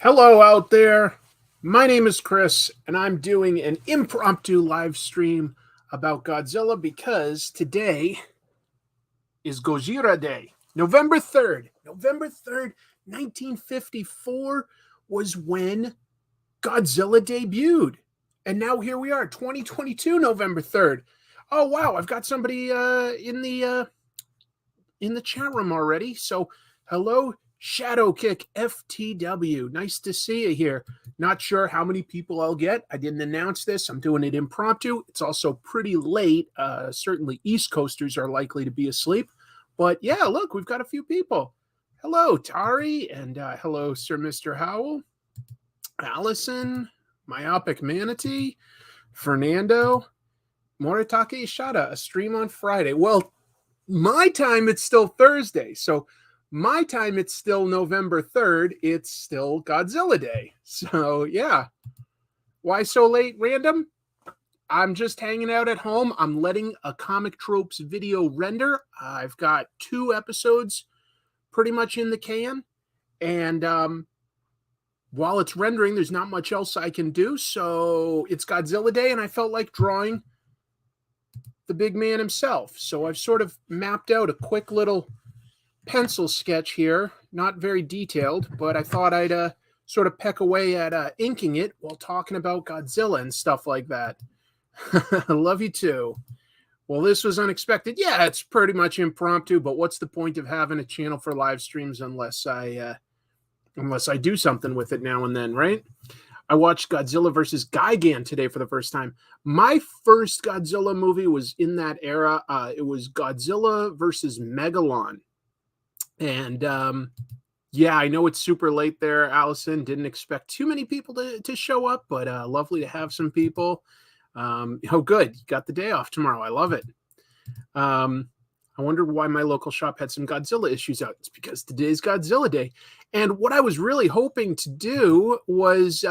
Hello out there. My name is Chris, and I'm doing an impromptu live stream about Godzilla because today is Gojira Day. November 3rd. November 3rd, 1954 was when Godzilla debuted. And now here we are, 2022, November 3rd. Oh, wow. I've got somebody in the chat room already. So, hello, Shadow Kick FTW. Nice to see you here. Not sure how many people I'll get. I didn't announce this. I'm doing it impromptu. It's also pretty late. Certainly East Coasters are likely to be asleep. But yeah, look, we've got a few people. Hello, Tari, and hello, Sir Mr. Howell, Allison, Myopic Manatee, Fernando, Moritake Ishada, a stream on Friday. Well, my time, it's still Thursday. So my time, it's still November 3rd. It's still Godzilla Day. So yeah. Why so late, random? I'm just hanging out at home. I'm letting a Comic Tropes video render. I've got 2 episodes pretty much in the can. And while it's rendering, there's not much else I can do. So it's Godzilla Day, and I felt like drawing the big man himself. So I've sort of mapped out a quick little pencil sketch here. Not very detailed, but I thought I'd sort of peck away at inking it while talking about Godzilla and stuff like that. I love you too. Well, this was unexpected. Yeah, it's pretty much impromptu, but what's the point of having a channel for live streams unless I do something with it now and then, right? I watched Godzilla versus Gigan today for the first time. My first Godzilla movie was in that era. It was Godzilla versus Megalon. And yeah, I know it's super late there, Allison. Didn't expect too many people to show up, but lovely to have some people. Oh, good. You got the day off tomorrow. I love it. I wondered why my local shop had some Godzilla issues out. It's because today's Godzilla Day. And what I was really hoping to do was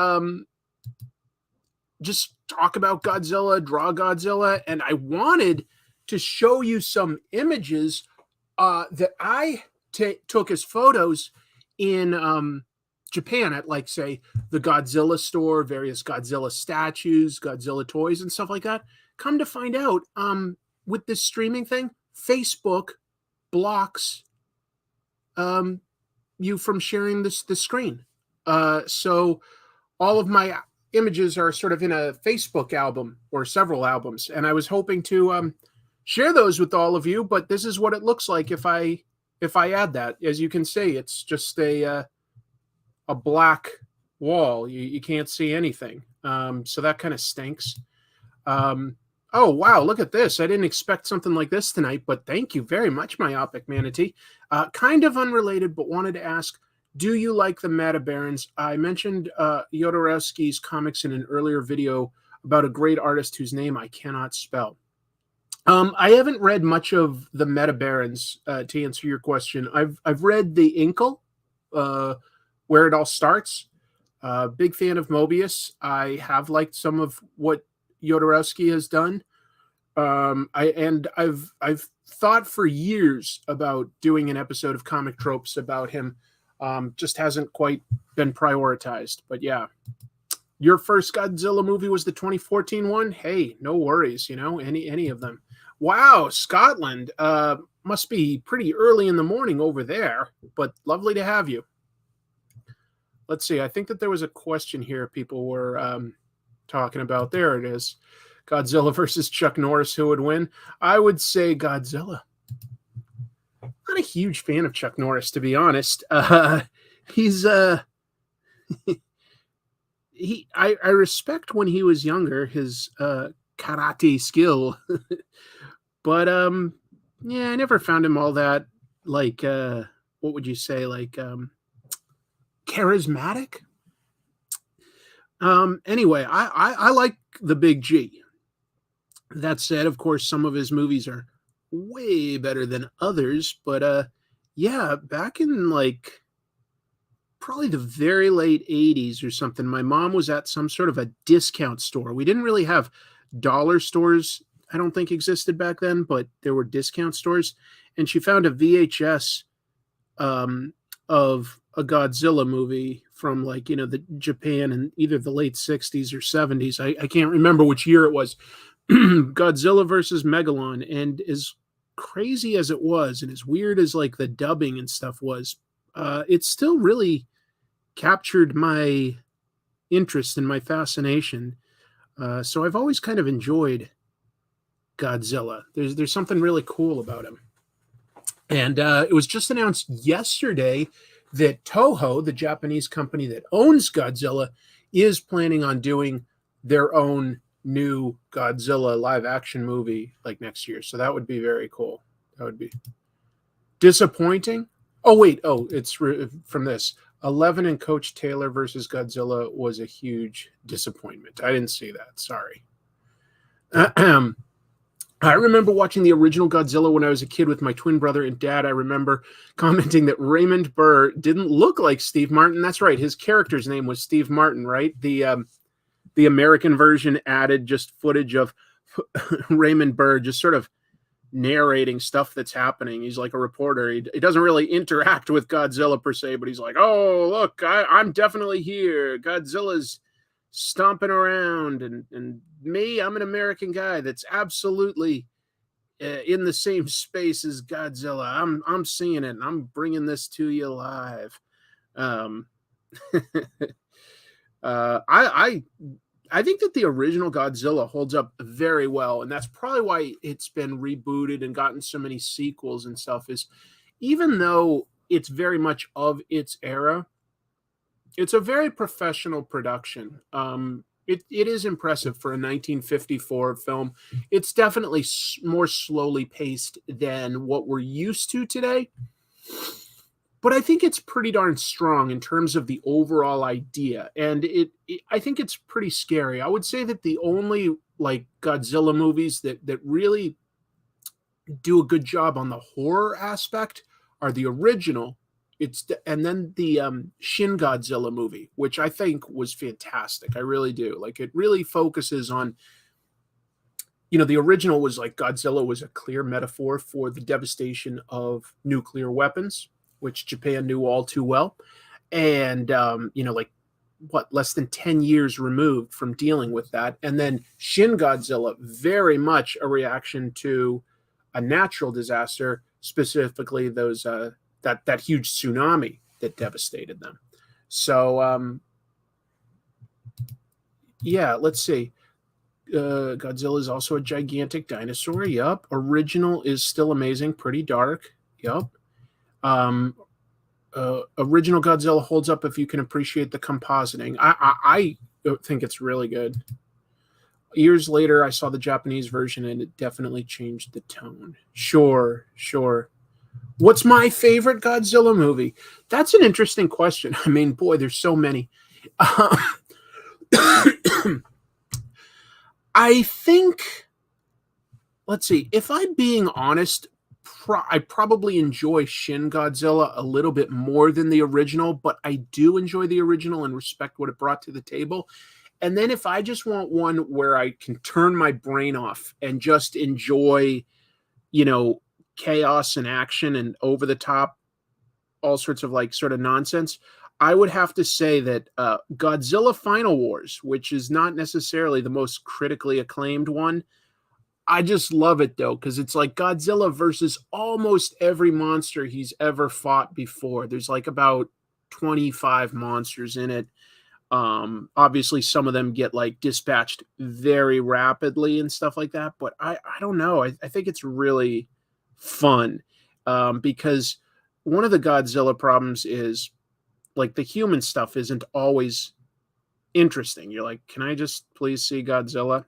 just talk about Godzilla, draw Godzilla. And I wanted to show you some images that I took as photos in Japan at, like, say, the Godzilla store, various Godzilla statues, Godzilla toys, and stuff like that. Come to find out, with this streaming thing, Facebook blocks you from sharing the screen. So all of my images are sort of in a Facebook album or several albums, and I was hoping to share those with all of you, but this is what it looks like if I add that. As you can see, it's just a black wall. You can't see anything. So that kind of stinks. Oh, wow, look at this. I didn't expect something like this tonight, but thank you very much, Myopic Manatee. Kind of unrelated, but wanted to ask, do you like the Meta Barons? I mentioned Jodorowsky's comics in an earlier video about a great artist whose name I cannot spell. I haven't read much of the Meta Barons, to answer your question. I've read The Inkle, where it all starts. Big fan of Mobius. I have liked some of what Jodorowsky has done. I've thought for years about doing an episode of Comic Tropes about him. Just hasn't quite been prioritized. But yeah, your first Godzilla movie was the 2014 one. Hey, no worries. Any of them. Wow, Scotland. Must be pretty early in the morning over there, but lovely to have you. Let's see. I think that there was a question here people were talking about. There it is. Godzilla versus Chuck Norris. Who would win? I would say Godzilla. Not a huge fan of Chuck Norris, to be honest. He's I respect when he was younger his karate skill, but yeah, I never found him all that, like, what would you say, like, charismatic. Anyway, I like the Big G. That said, of course, some of his movies are way better than others, but yeah, back in, like, probably the very late 80s or something, my mom was at some sort of a discount store. We didn't really have dollar stores, I don't think, existed back then, but there were discount stores, and she found a VHS of a Godzilla movie from like, the Japan in either the late 60s or 70s. I can't remember which year it was. Godzilla versus Megalon. And as crazy as it was, and as weird as like the dubbing and stuff was, it still really captured my interest and my fascination. So I've always kind of enjoyed Godzilla. There's something really cool about him. And it was just announced yesterday that Toho, the Japanese company that owns Godzilla, is planning on doing their own new Godzilla live action movie like next year. So that would be very cool. That would be disappointing. Oh, wait. Oh, it's from this. 11 and Coach Taylor versus Godzilla was a huge disappointment. I didn't see that. Sorry. I remember watching the original Godzilla when I was a kid with my twin brother and dad. I remember commenting that Raymond Burr didn't look like Steve Martin. That's right. His character's name was Steve Martin, right? The American version added just footage of Raymond Burr just sort of narrating stuff that's happening. He's like a reporter. He doesn't really interact with Godzilla per se, but he's like, oh, look, I'm definitely here. Godzilla's stomping around, and me, I'm an American guy that's absolutely in the same space as Godzilla. I'm seeing it, and I'm bringing this to you live. I think that the original Godzilla holds up very well, and that's probably why it's been rebooted and gotten so many sequels and stuff. Is even though it's very much of its era, it's a very professional production. It is impressive for a 1954 film. It's definitely more slowly paced than what we're used to today. But I think it's pretty darn strong in terms of the overall idea. And I think it's pretty scary. I would say that the only like Godzilla movies that really do a good job on the horror aspect are the original. And then the Shin Godzilla movie, which I think was fantastic. I really do. Like, it really focuses on, the original was like Godzilla was a clear metaphor for the devastation of nuclear weapons, which Japan knew all too well. And, like less than 10 years removed from dealing with that. And then Shin Godzilla, very much a reaction to a natural disaster, specifically those, that huge tsunami that devastated them. So, yeah, let's see. Godzilla is also a gigantic dinosaur. Yup. Original is still amazing. Pretty dark. Yup. Original Godzilla holds up if you can appreciate the compositing. I think it's really good. Years later, I saw the Japanese version, and it definitely changed the tone. Sure. What's my favorite Godzilla movie? That's an interesting question. I mean, boy, there's so many. I think, let's see, if I'm being honest, I probably enjoy Shin Godzilla a little bit more than the original, but I do enjoy the original and respect what it brought to the table. And then if I just want one where I can turn my brain off and just enjoy, chaos and action and over the top, all sorts of like sort of nonsense, I would have to say that Godzilla Final Wars, which is not necessarily the most critically acclaimed one, I just love it though, because it's like Godzilla versus almost every monster he's ever fought before. There's like about 25 monsters in it. Obviously some of them get like dispatched very rapidly and stuff like that, but I don't know. I think it's really fun, because one of the Godzilla problems is like the human stuff isn't always interesting. You're like, can I just please see Godzilla?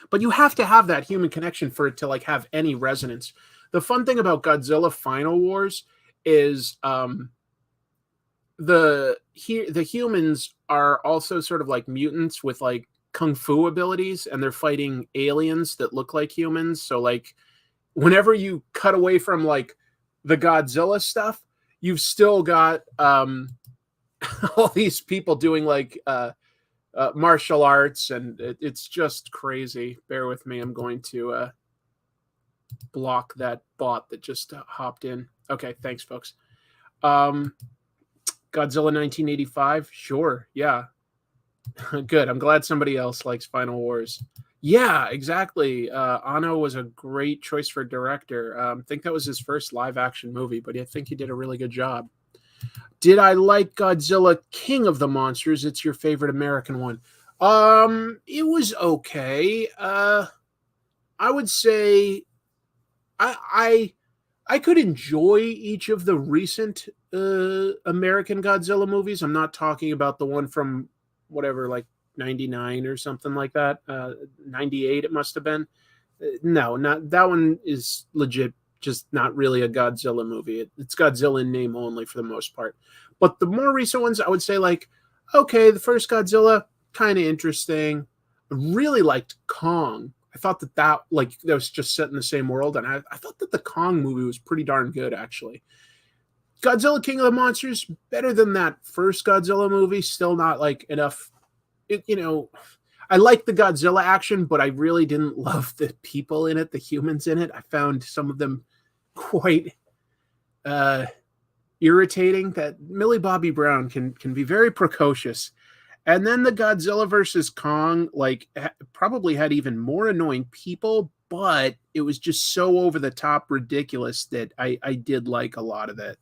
But you have to have that human connection for it to like have any resonance. The fun thing about Godzilla Final Wars is the humans are also sort of like mutants with like kung fu abilities, and they're fighting aliens that look like humans. So like whenever you cut away from like the Godzilla stuff, you've still got all these people doing like martial arts, and it's just crazy. Bear with me. I'm going to block that bot that just hopped in. Okay, thanks, folks. Um, Godzilla 1985, sure, yeah. Good. I'm glad somebody else likes Final Wars. Yeah, exactly. Anno was a great choice for director. I think that was his first live action movie, but I think he did a really good job. Did I like Godzilla King of the Monsters? It's your favorite American one. It was okay. I would say I I could enjoy each of the recent American Godzilla movies. I'm not talking about the one from whatever, like 99 or something like that. 98, it must have been. No, not that one is legit, just not really a Godzilla movie. It's Godzilla in name only for the most part. But the more recent ones, I would say, like, okay, the first Godzilla, kind of interesting. I really liked Kong. I thought that like that was just set in the same world, and I thought that the Kong movie was pretty darn good actually. Godzilla King of the Monsters better than that first Godzilla movie. Still not like enough. I like the Godzilla action, but I really didn't love the people in it, the humans in it. I found some of them quite irritating. That Millie Bobby Brown can be very precocious. And then the Godzilla versus Kong, like, probably had even more annoying people, but it was just so over the top ridiculous that I did like a lot of it.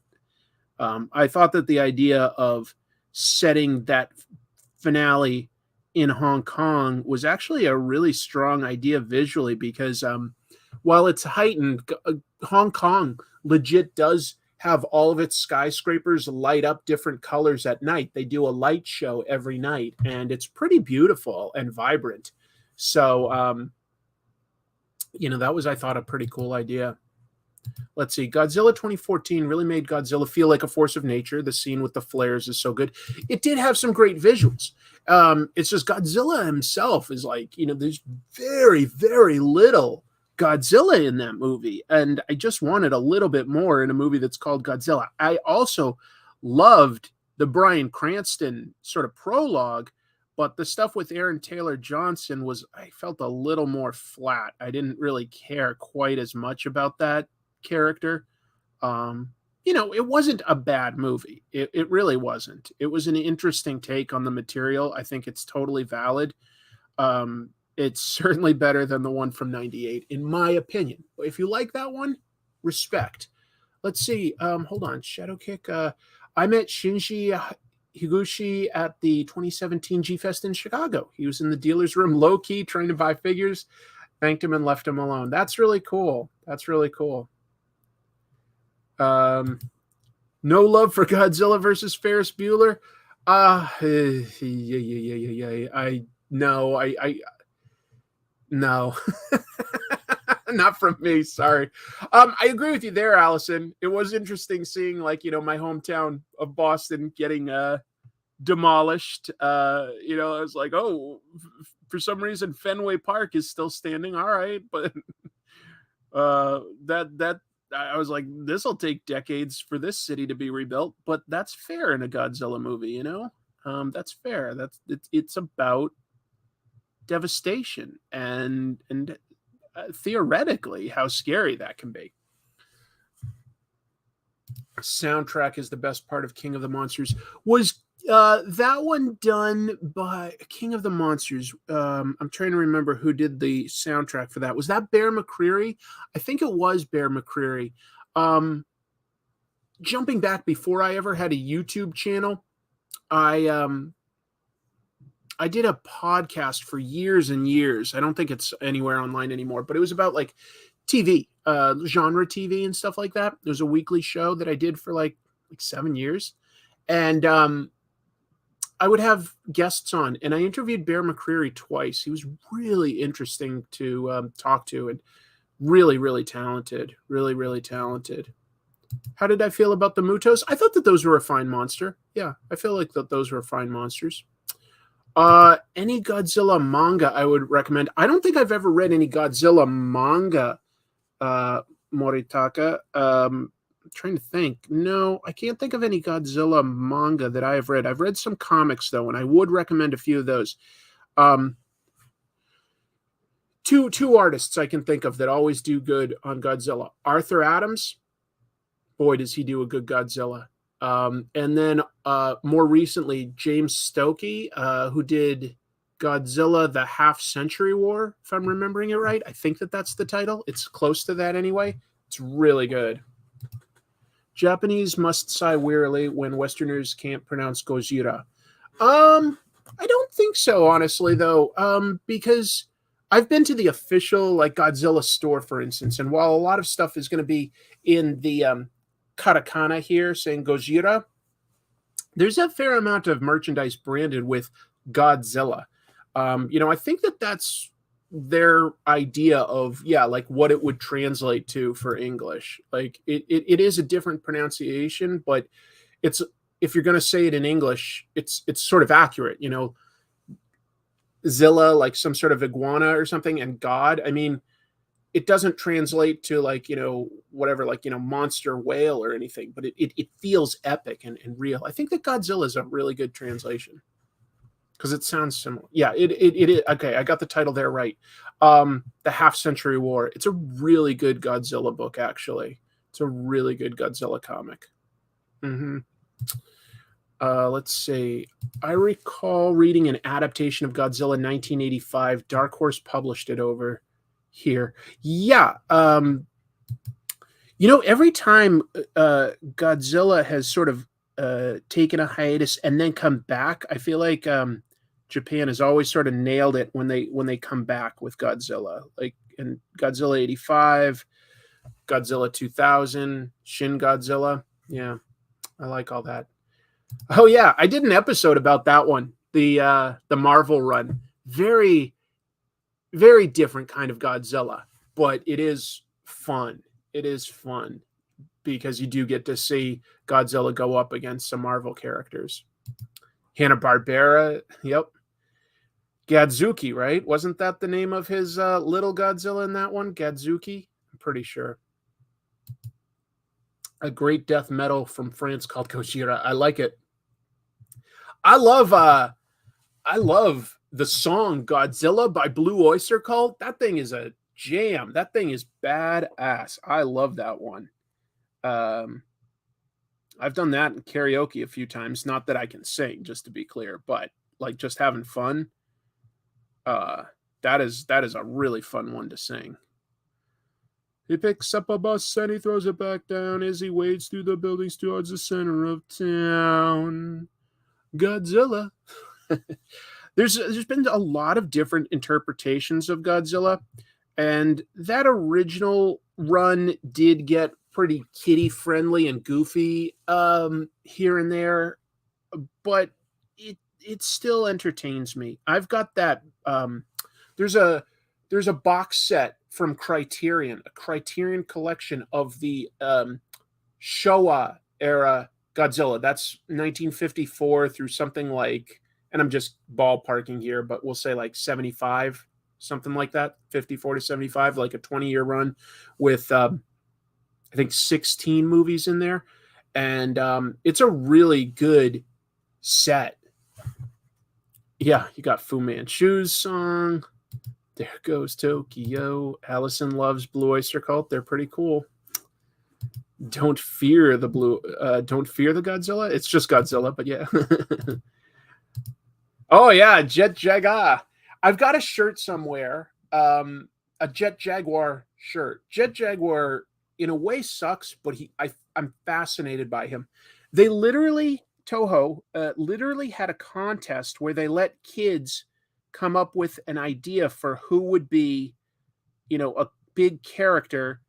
I thought that the idea of setting that finale in Hong Kong was actually a really strong idea visually because while it's heightened, Hong Kong legit does have all of its skyscrapers light up different colors at night. They do a light show every night, and it's pretty beautiful and vibrant. So, that was, I thought, a pretty cool idea. Let's see. Godzilla 2014 really made Godzilla feel like a force of nature. The scene with the flares is so good. It did have some great visuals. It's just Godzilla himself is like, there's very, very little Godzilla in that movie. And I just wanted a little bit more in a movie that's called Godzilla. I also loved the Bryan Cranston sort of prologue, but the stuff with Aaron Taylor Johnson I felt a little more flat. I didn't really care quite as much about that character. It wasn't a bad movie. It really wasn't. It was an interesting take on the material. I think it's totally valid. It's certainly better than the one from 98, in my opinion. If you like that one, respect. Let's see. Hold on. Shadowkick. I met Shinji Higuchi at the 2017 G-Fest in Chicago. He was in the dealer's room low-key trying to buy figures. Thanked him and left him alone. That's really cool. That's really cool. No love for Godzilla versus Ferris Bueller. No. Not from me. Sorry. I agree with you there, Allison. It was interesting seeing, like, my hometown of Boston getting demolished. I was like, oh, for some reason Fenway Park is still standing. All right, but that I was like, this will take decades for this city to be rebuilt, but that's fair in a Godzilla movie, that's fair. It's about devastation and theoretically how scary that can be. Soundtrack is the best part of King of the Monsters. Was that one done by King of the Monsters? I'm trying to remember who did the soundtrack for that. Was that Bear McCreary? I think it was Bear McCreary. Jumping back, before I ever had a YouTube channel, I did a podcast for years and years. I don't think it's anywhere online anymore, but it was about like TV, genre TV and stuff like that. There's a weekly show that I did for like 7 years. And I would have guests on, and I interviewed Bear McCreary twice. He was really interesting to talk to, and really, really talented. Really, really talented. How did I feel about the Mutos? I thought that those were a fine monster. Yeah, I feel like that those were fine monsters. Any Godzilla manga I would recommend. I don't think I've ever read any Godzilla manga, Moritaka. I'm trying to think. No, I can't think of any Godzilla manga that I have read. I've read some comics, though, and I would recommend a few of those. Two artists I can think of that always do good on Godzilla. Arthur Adams. Boy, does he do a good Godzilla. And then more recently, James Stokey, who did Godzilla: The Half-Century War, if I'm remembering it right. I think that's the title. It's close to that anyway. It's really good. Japanese must sigh wearily when Westerners can't pronounce Gojira. I don't think so, honestly, though, because I've been to the official like Godzilla store, for instance, and while a lot of stuff is going to be in the katakana here saying Gojira, there's a fair amount of merchandise branded with Godzilla. I think that's their idea of like what it would translate to for English. Like it is a different pronunciation, but it's, if you're going to say it in English, it's sort of accurate. Zilla, like some sort of iguana or something, and God. I mean, it doesn't translate to like whatever, like monster whale or anything, but it feels epic and real. I think that Godzilla is a really good translation because it sounds similar. Yeah, it is. Okay, I got the title there right. The Half-Century War. It's a really good Godzilla book, actually. It's a really good Godzilla comic. Mm-hmm. Let's see. I recall reading an adaptation of Godzilla 1985. Dark Horse published it over here. Yeah. Every time Godzilla has sort of taken a hiatus and then come back, I feel like Japan has always sort of nailed it when they come back with Godzilla. Like in Godzilla 85, Godzilla 2000, Shin Godzilla. Yeah, I like all that. Oh yeah, I did an episode about that one. The Marvel run. Very, very different kind of Godzilla, but it is fun. It is fun because you do get to see Godzilla go up against some Marvel characters. Hanna-Barbera, yep. Gadzuki, right? Wasn't that the name of his little Godzilla in that one? Gadzuki? I'm pretty sure. A great death metal from France called Gojira. I like it. I love the song Godzilla by Blue Oyster Cult. That thing is a jam. That thing is badass. I love that one. I've done that in karaoke a few times. Not that I can sing, just to be clear, but like just having fun. That is a really fun one to sing. He picks up a bus and he throws it back down as he wades through the buildings towards the center of town. Godzilla. There's been a lot of different interpretations of Godzilla, and that original run did get pretty kiddie friendly and goofy here and there, but it still entertains me. I've got that. There's a box set from Criterion, a Criterion collection of the Showa era Godzilla. That's 1954 through something like, and I'm just ballparking here, but we'll say like 75, something like that, 54 to 75, like a 20-year run with, I think, 16 movies in there. And it's a really good set. Yeah, you got Fu Manchu's song. There goes Tokyo. Allison loves Blue Oyster Cult. They're pretty cool. Don't fear the Godzilla. It's just Godzilla, but yeah. Oh yeah, Jet Jaguar. I've got a shirt somewhere. A Jet Jaguar shirt. Jet Jaguar in a way sucks, but I'm fascinated by him. They Toho literally had a contest where they let kids come up with an idea for who would be, a big character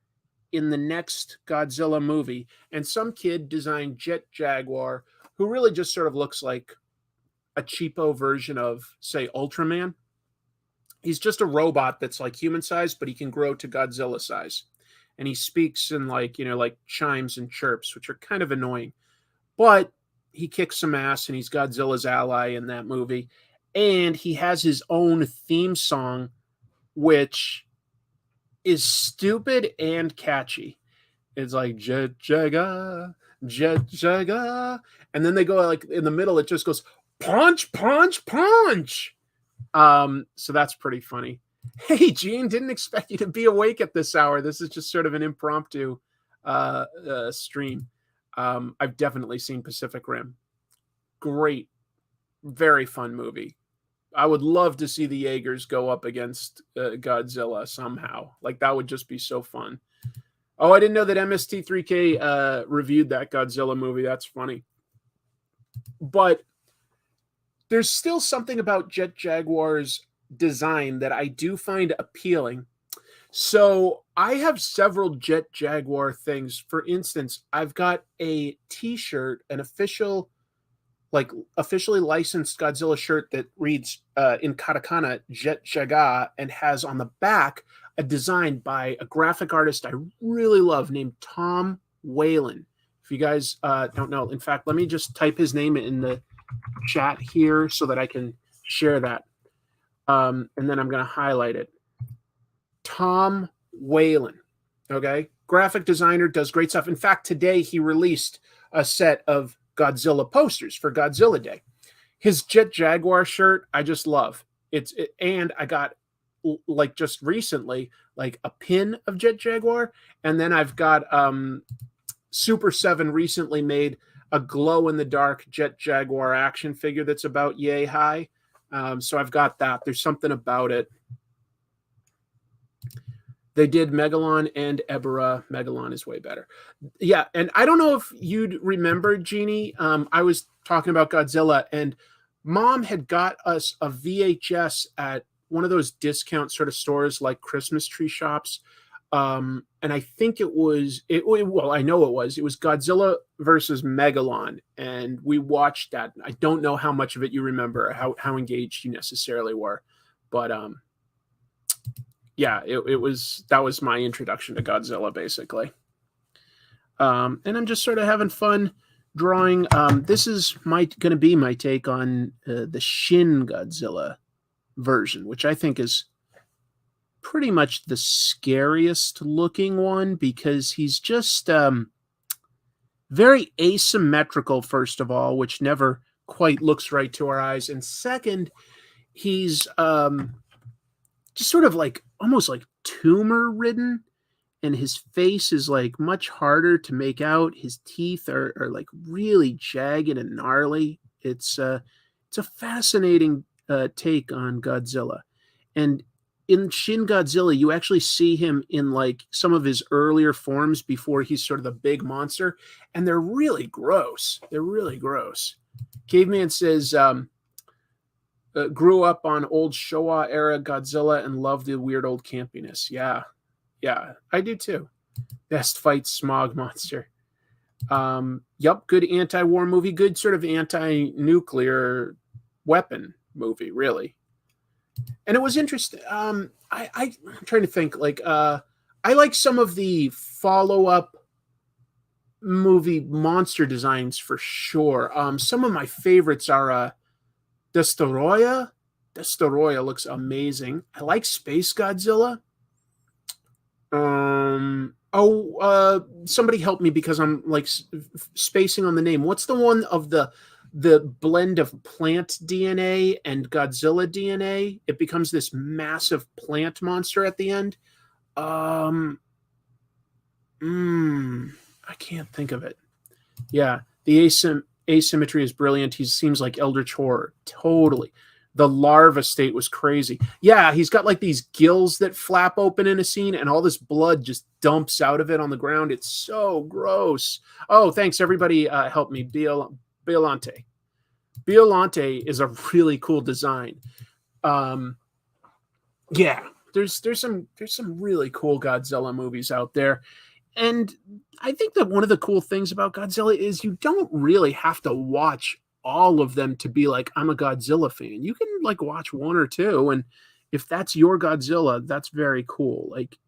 in the next Godzilla movie. And some kid designed Jet Jaguar, who really just sort of looks like a cheapo version of, say, Ultraman. He's just a robot that's like human size, but he can grow to Godzilla size. And he speaks in like chimes and chirps, which are kind of annoying. But he kicks some ass and he's Godzilla's ally in that movie. And he has his own theme song, which is stupid and catchy. It's like Jet Jaguar, Jet Jaguar. And then they go like in the middle, it just goes punch, punch, punch. So that's pretty funny. Hey, Gene, didn't expect you to be awake at this hour. This is just sort of an impromptu stream. I've definitely seen Pacific Rim. Great, very fun movie. I would love to see the Jaegers go up against Godzilla somehow. Like, that would just be so fun. Oh, I didn't know that MST3K reviewed that Godzilla movie. That's funny. But there's still something about Jet Jaguar's design that I do find appealing. So I have several Jet Jaguar things. For instance, I've got a T-shirt, an officially licensed Godzilla shirt that reads in katakana Jet Jaguar and has on the back a design by a graphic artist I really love named Tom Whalen. If you guys don't know, in fact, let me just type his name in the chat here so that I can share that. And then I'm going to highlight it. Tom Whalen, okay? Graphic designer, does great stuff. In fact, today he released a set of Godzilla posters for Godzilla Day. His Jet Jaguar shirt, I just love. And I got, like, just recently, like, a pin of Jet Jaguar, and then I've got Super 7 recently made a glow-in-the-dark Jet Jaguar action figure that's about yay high. So I've got that. There's something about it. They did Megalon and Ebera. Megalon is way better. Yeah, and I don't know if you'd remember, Jeannie. I was talking about Godzilla, and Mom had got us a VHS at one of those discount sort of stores like Christmas tree shops. And I think it was Godzilla versus Megalon, and we watched that. I don't know how much of it you remember, how engaged you necessarily were, but yeah, that was my introduction to Godzilla, basically. And I'm just sort of having fun drawing. This is going to be my take on the Shin Godzilla version, which I think is pretty much the scariest looking one because he's just very asymmetrical, first of all, which never quite looks right to our eyes. And second, he's just sort of like almost like tumor ridden, and his face is like much harder to make out. His teeth are like really jagged and gnarly. It's a fascinating take on Godzilla. And in Shin Godzilla, you actually see him in like some of his earlier forms before he's sort of the big monster, and they're really gross. They're really gross. Caveman says, grew up on old Showa era Godzilla and loved the weird old campiness. Yeah, I do too. Best fight smog monster. Yup, good anti-war movie, good sort of anti-nuclear weapon movie, really. And it was interesting. I'm trying to think. Like, I like some of the follow-up movie monster designs for sure. Some of my favorites are Destoroyah. Destoroyah looks amazing. I like Space Godzilla. Somebody help me because I'm like spacing on the name. What's the one of the blend of plant DNA and Godzilla DNA? It becomes this massive plant monster at the end. I can't think of it. Yeah, the asymmetry is brilliant. He seems like Eldritch Horror. Totally. The larva state was crazy. Yeah, he's got like these gills that flap open in a scene, and all this blood just dumps out of it on the ground. It's so gross. Oh, thanks, everybody. Help me. Biolante. Biolante is a really cool design. Yeah, there's some really cool Godzilla movies out there. And I think that one of the cool things about Godzilla is you don't really have to watch all of them to be like, I'm a Godzilla fan. You can like watch one or two, and if that's your Godzilla, that's very cool. Like,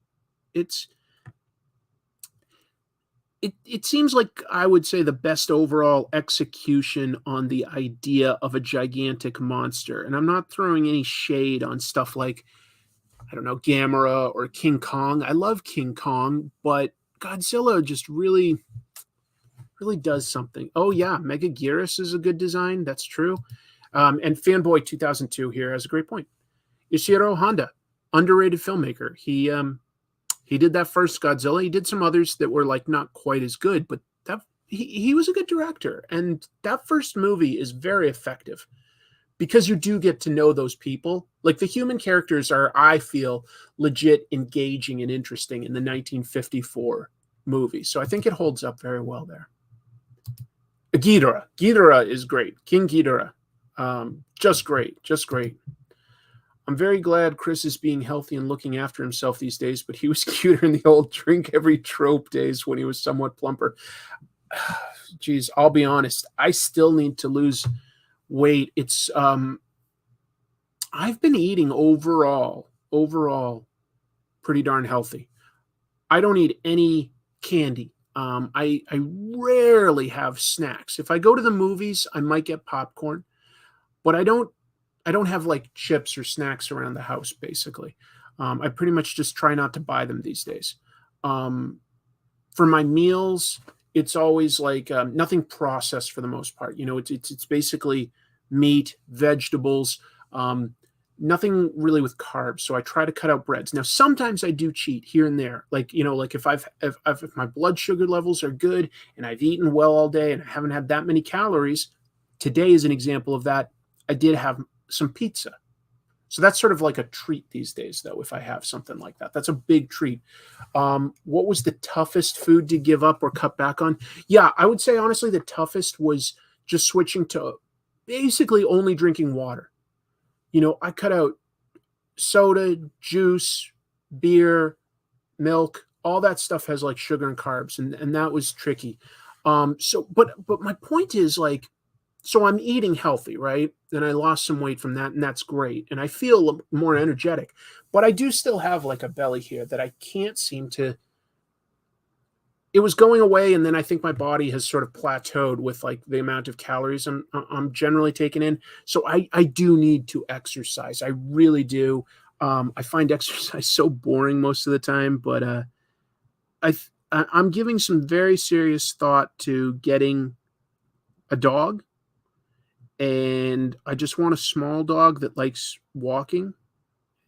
it seems like I would say the best overall execution on the idea of a gigantic monster. And I'm not throwing any shade on stuff like, I don't know, Gamera or King Kong. I love King Kong, but Godzilla just really does something. Oh yeah, Megaguirus is a good design. That's true. And Fanboy 2002 here has a great point. Ishiro Honda, underrated filmmaker. He did that first Godzilla. He did some others that were like not quite as good, but that he was a good director, and that first movie is very effective because you do get to know those people. Like the human characters are, I feel, legit engaging and interesting in the 1954 movie. So I think it holds up very well there. Ghidorah. Ghidorah is great. King Ghidorah. Just great. Just great. I'm very glad Chris is being healthy and looking after himself these days, but he was cuter in the old drink every trope days when he was somewhat plumper. Geez, I'll be honest. I still need to lose weight. It's I've been eating overall pretty darn healthy. I don't eat any candy. I rarely have snacks. If I go to the movies, I might get popcorn, but I don't have like chips or snacks around the house. Basically, I pretty much just try not to buy them these days. For my meals, it's always like nothing processed for the most part. You know, it's basically meat, vegetables, nothing really with carbs. So I try to cut out breads. Now, sometimes I do cheat here and there. Like, you know, like if my blood sugar levels are good and I've eaten well all day and I haven't had that many calories, today is an example of that. I did have some pizza. So that's sort of like a treat these days, though, if I have something like that. That's a big treat. What was the toughest food to give up or cut back on? Yeah, I would say, honestly, the toughest was just switching to basically only drinking water. You know, I cut out soda, juice, beer, milk, all that stuff has like sugar and carbs, and that was tricky. But my point is like, so I'm eating healthy, right? And I lost some weight from that, and that's great. And I feel more energetic, but I do still have like a belly here that I can't seem to. It was going away, and then I think my body has sort of plateaued with like the amount of calories I'm generally taking in. So I do need to exercise. I really do. I find exercise so boring most of the time, but I'm giving some very serious thought to getting a dog, and I just want a small dog that likes walking.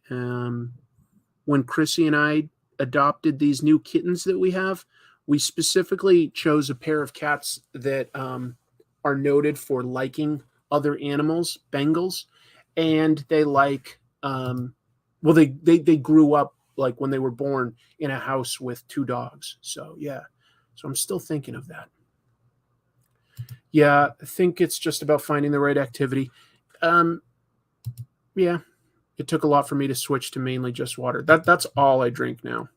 When Chrissy and I adopted these new kittens that we have, we specifically chose a pair of cats that are noted for liking other animals, Bengals, and they like they grew up like when they were born in a house with two dogs. So yeah, so I'm still thinking of that. Yeah, I think it's just about finding the right activity. Yeah, it took a lot for me to switch to mainly just water. That's all I drink now.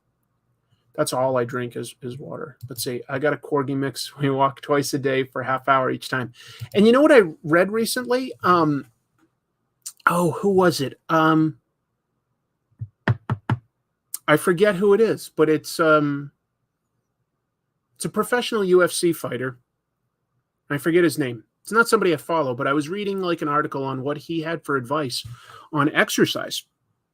That's all I drink is water. Let's see. I got a corgi mix. We walk twice a day for a half hour each time. And you know what I read recently? Who was it? I forget who it is, but it's a professional UFC fighter. I forget his name. It's not somebody I follow, but I was reading like an article on what he had for advice on exercise.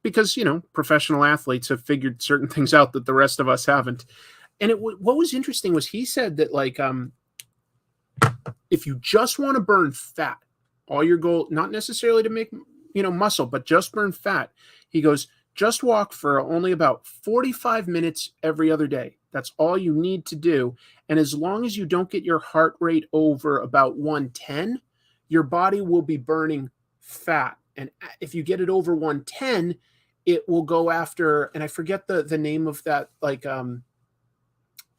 Because, you know, professional athletes have figured certain things out that the rest of us haven't. And what was interesting was he said that, like, if you just want to burn fat, all your goal, not necessarily to make, you know, muscle, but just burn fat, he goes, just walk for only about 45 minutes every other day. That's all you need to do. And as long as you don't get your heart rate over about 110, your body will be burning fat. And if you get it over 110, it will go after, and I forget the name of that, like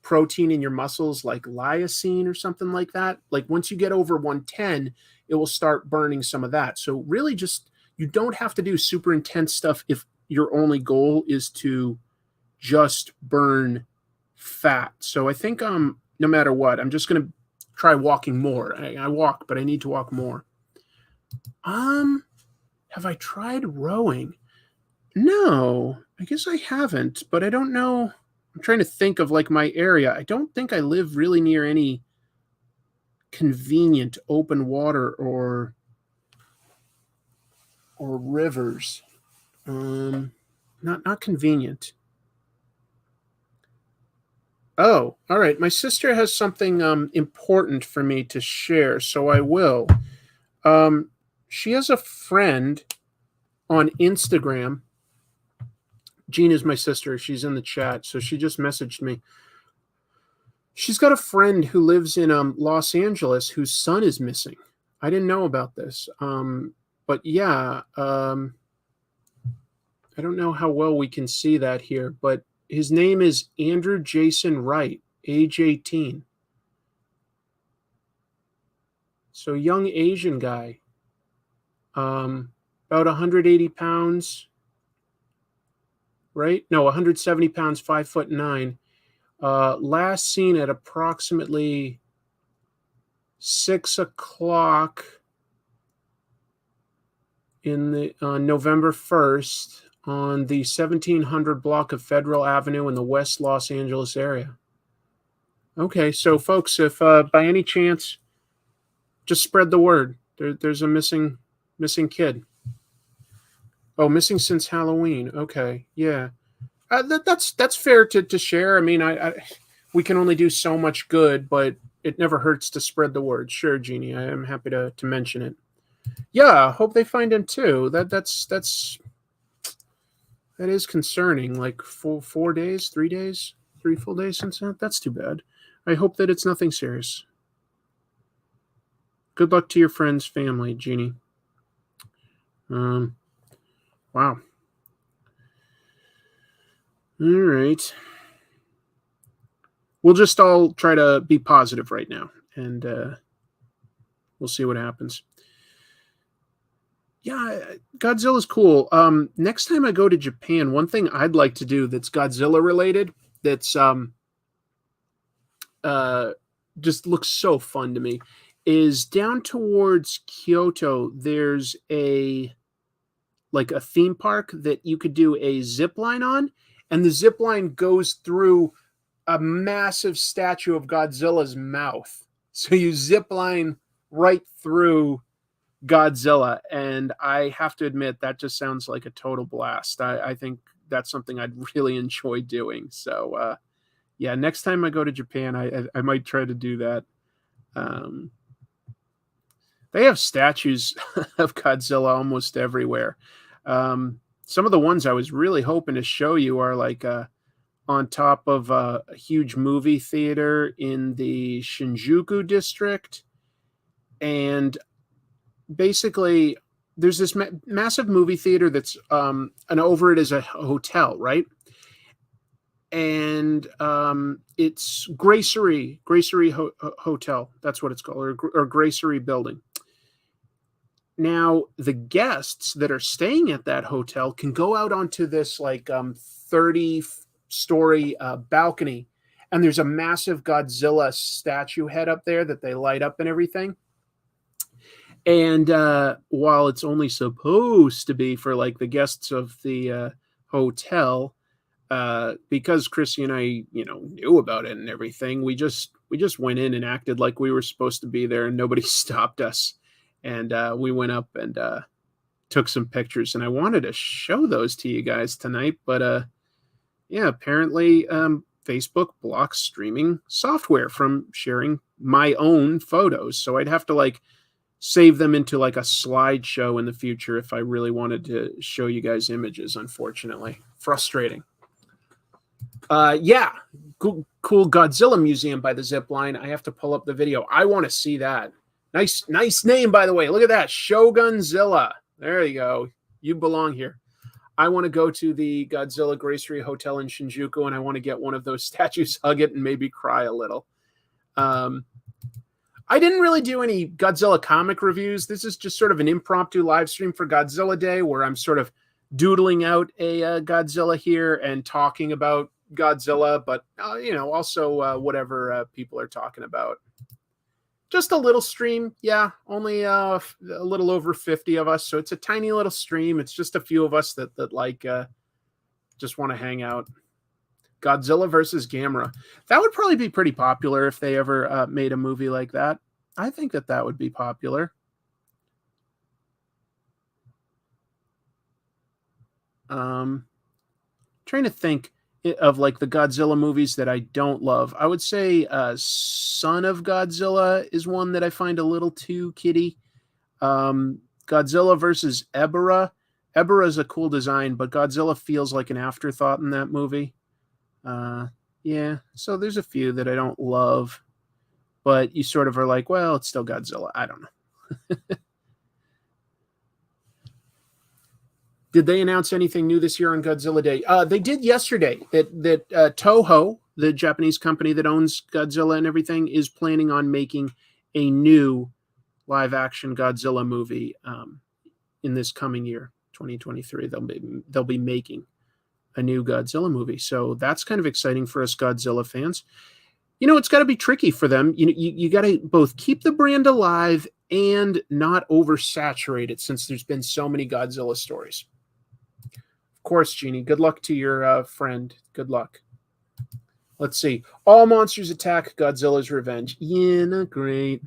protein in your muscles, like lysine or something like that. Like once you get over 110, it will start burning some of that. So really just, you don't have to do super intense stuff if your only goal is to just burn fat. So I think no matter what, I'm just going to try walking more. I walk, but I need to walk more. Have I tried rowing? No, I guess I haven't, but I don't know. I'm trying to think of like my area. I don't think I live really near any convenient open water or rivers. Not convenient. Oh, all right. My sister has something important for me to share, so I will. She has a friend on Instagram. Jean is my sister. She's in the chat, so she just messaged me. She's got a friend who lives in Los Angeles whose son is missing. I didn't know about this. But yeah, I don't know how well we can see that here, but his name is Andrew Jason Wright, age 18. So young Asian guy, about 180 pounds, right? No, 170 pounds, 5'9". Last seen at approximately 6 o'clock in the November 1st on the 1700 block of Federal Avenue in the West Los Angeles area. Okay, so folks, if by any chance, just spread the word. There's a missing kid. Oh, missing since Halloween. Okay, yeah, that's fair to share. I mean, we can only do so much good, but it never hurts to spread the word. Sure, Jeannie, I am happy to mention it. Yeah, hope they find him too. That is concerning. Like 4 days, 3 days, 3 full days since that. That's too bad. I hope that it's nothing serious. Good luck to your friend's family, Jeannie. Wow. All right. We'll just all try to be positive right now, and we'll see what happens. Yeah, Godzilla's cool. Next time I go to Japan, one thing I'd like to do that's Godzilla related, that's just looks so fun to me, is down towards Kyoto. There's a theme park that you could do a zip line on, and the zip line goes through a massive statue of Godzilla's mouth. So you zip line right through Godzilla, and I have to admit that just sounds like a total blast. I think that's something I'd really enjoy doing. So yeah, next time I go to Japan, I might try to do that. They have statues of Godzilla almost everywhere. Some of the ones I was really hoping to show you are like on top of a huge movie theater in the Shinjuku district. And basically, there's this massive movie theater that's, and over it is a hotel, right? And it's Gracery Hotel. That's what it's called, or Gracery Building. Now, the guests that are staying at that hotel can go out onto this 30-story balcony, and there's a massive Godzilla statue head up there that they light up and everything. And while it's only supposed to be for like the guests of the hotel, because Chrissy and I, knew about it and everything, we just went in and acted like we were supposed to be there, and nobody stopped us. And we went up and took some pictures, and I wanted to show those to you guys tonight, but yeah, apparently Facebook blocks streaming software from sharing my own photos, so I'd have to save them into a slideshow in the future if I really wanted to show you guys images. Unfortunately, frustrating. Yeah, cool Godzilla museum by the zip line. I have to pull up the video. I want to see that. Nice name, by the way. Look at that, Shogunzilla. There you go. You belong here. I want to go to the Godzilla Gracery Hotel in Shinjuku, and I want to get one of those statues, hug it, and maybe cry a little. I didn't really do any Godzilla comic reviews. This is just sort of an impromptu live stream for Godzilla Day, where I'm sort of doodling out a Godzilla here and talking about Godzilla, but also whatever people are talking about. Just a little stream, yeah, only a little over 50 of us, so it's a tiny little stream. It's just a few of us that just want to hang out. Godzilla versus Gamera. That would probably be pretty popular if they ever made a movie like that. I think that would be popular. Trying to think of the Godzilla movies that I don't love. I would say Son of Godzilla is one that I find a little too kiddie. Godzilla versus Ebirah. Ebirah is a cool design, but Godzilla feels like an afterthought in that movie. Yeah, so there's a few that I don't love, but you sort of are like, well, it's still Godzilla. I don't know. Did they announce anything new this year on Godzilla Day? They did yesterday. That Toho, the Japanese company that owns Godzilla and everything, is planning on making a new live action Godzilla movie in this coming year, 2023. They'll be making a new Godzilla movie, so that's kind of exciting for us Godzilla fans. You know, it's got to be tricky for them. You got to both keep the brand alive and not oversaturate it, since there's been so many Godzilla stories. Of course, Jeannie. Good luck to your friend. Good luck. Let's see. All monsters attack. Godzilla's revenge. Yeah, not great.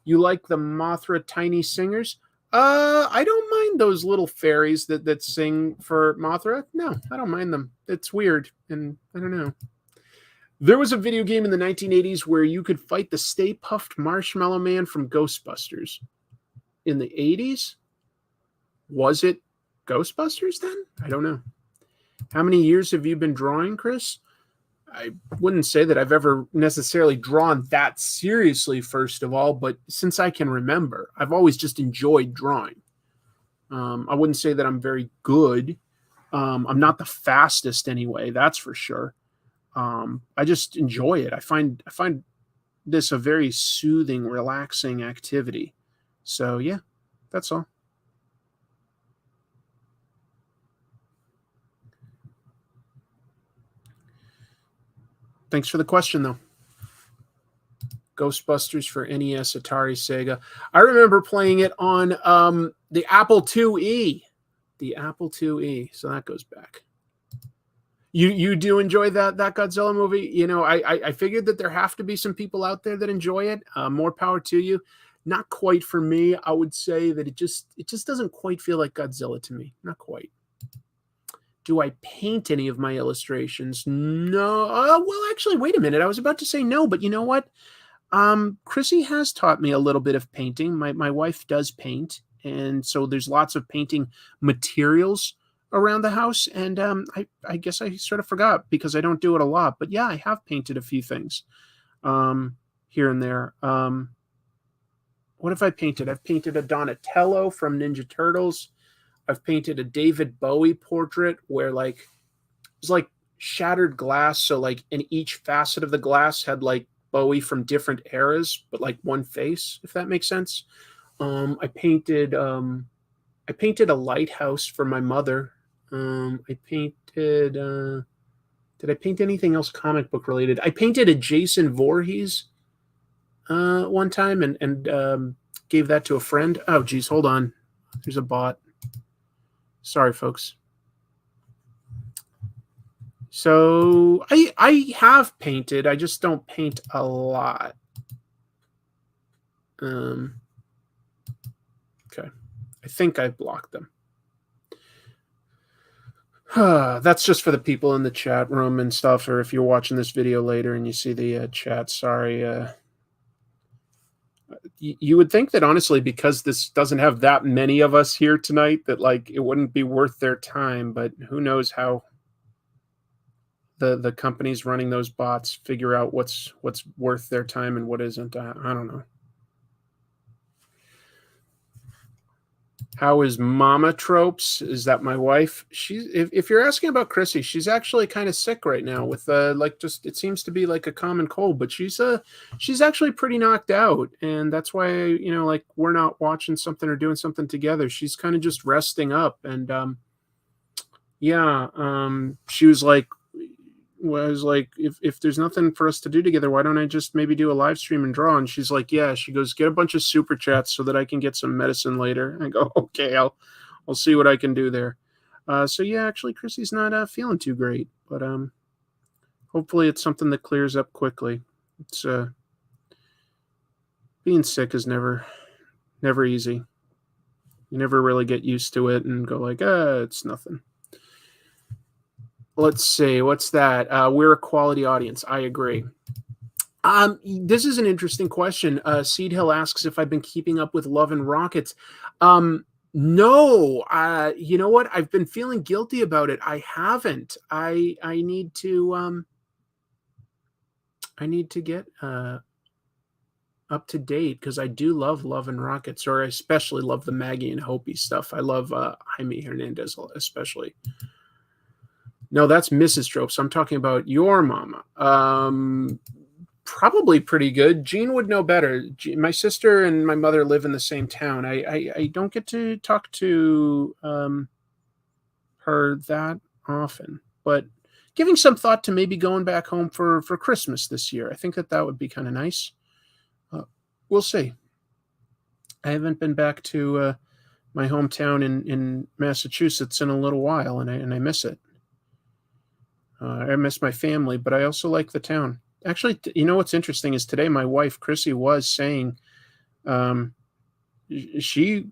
You like the Mothra tiny singers? I don't mind those little fairies that sing for Mothra. No, I don't mind them. It's weird, and I don't know. There was a video game in the 1980s where you could fight the Stay Puft Marshmallow Man from Ghostbusters. In the 80s? Was it Ghostbusters then? I don't know. How many years have you been drawing, Chris? I wouldn't say that I've ever necessarily drawn that seriously, first of all, but since I can remember, I've always just enjoyed drawing. I wouldn't say that I'm very good. I'm not the fastest anyway, that's for sure. I just enjoy it. I find this a very soothing, relaxing activity. So yeah, that's all. Thanks for the question, though. Ghostbusters for NES, Atari, Sega. I remember playing it on the Apple IIe. The Apple IIe. So that goes back. You do enjoy that Godzilla movie? You know, I figured that there have to be some people out there that enjoy it. More power to you. Not quite for me. I would say that it just doesn't quite feel like Godzilla to me. Not quite. Do I paint any of my illustrations? No. Well, actually, wait a minute. I was about to say no, but you know what? Chrissy has taught me a little bit of painting. My wife does paint, and so there's lots of painting materials around the house. And I guess I sort of forgot because I don't do it a lot. But yeah, I have painted a few things here and there. What have I painted? I've painted a Donatello from Ninja Turtles. I've painted a David Bowie portrait where like it was like shattered glass, so like in each facet of the glass had like Bowie from different eras, but like one face, if that makes sense. I painted a lighthouse for my mother. I painted did I paint anything else comic book related? I painted a Jason Voorhees one time and gave that to a friend. Oh geez, hold on. There's a bot. Sorry, folks. So I have painted. I just don't paint a lot. Okay. I think I blocked them. That's just for the people in the chat room and stuff, or if you're watching this video later and you see the chat, sorry. You would think that honestly, because this doesn't have that many of us here tonight, that like it wouldn't be worth their time, but who knows how the companies running those bots figure out what's worth their time and what isn't. I don't know. How is Mama Tropes? Is that my wife? If you're asking about Chrissy, she's actually kind of sick right now with like just it seems to be like a common cold, but she's actually pretty knocked out, and that's why like we're not watching something or doing something together. She's kind of just resting up, and she was like if there's nothing for us to do together, why don't I just maybe do a live stream and draw? And she's like, yeah. She goes, get a bunch of super chats so that I can get some medicine later. I go, okay, I'll see what I can do there. So yeah, actually Chrissy's not feeling too great, but hopefully it's something that clears up quickly. It's being sick is never easy. You never really get used to it and go like, it's nothing. Let's see. What's that? We're a quality audience. I agree. This is an interesting question. Seed Hill asks if I've been keeping up with Love and Rockets. No. You know what? I've been feeling guilty about it. I haven't. I need to I need to get up to date because I do love Love and Rockets, or I especially love the Maggie and Hopi stuff. I love Jaime Hernandez especially. No, that's Mrs. Tropes. I'm talking about your mama. Probably pretty good. Jean would know better. My sister and my mother live in the same town. I don't get to talk to her that often, but giving some thought to maybe going back home for Christmas this year. I think that would be kind of nice. We'll see. I haven't been back to my hometown in Massachusetts in a little while, and I miss it. I miss my family, but I also like the town. Actually, you know what's interesting is today my wife Chrissy was saying she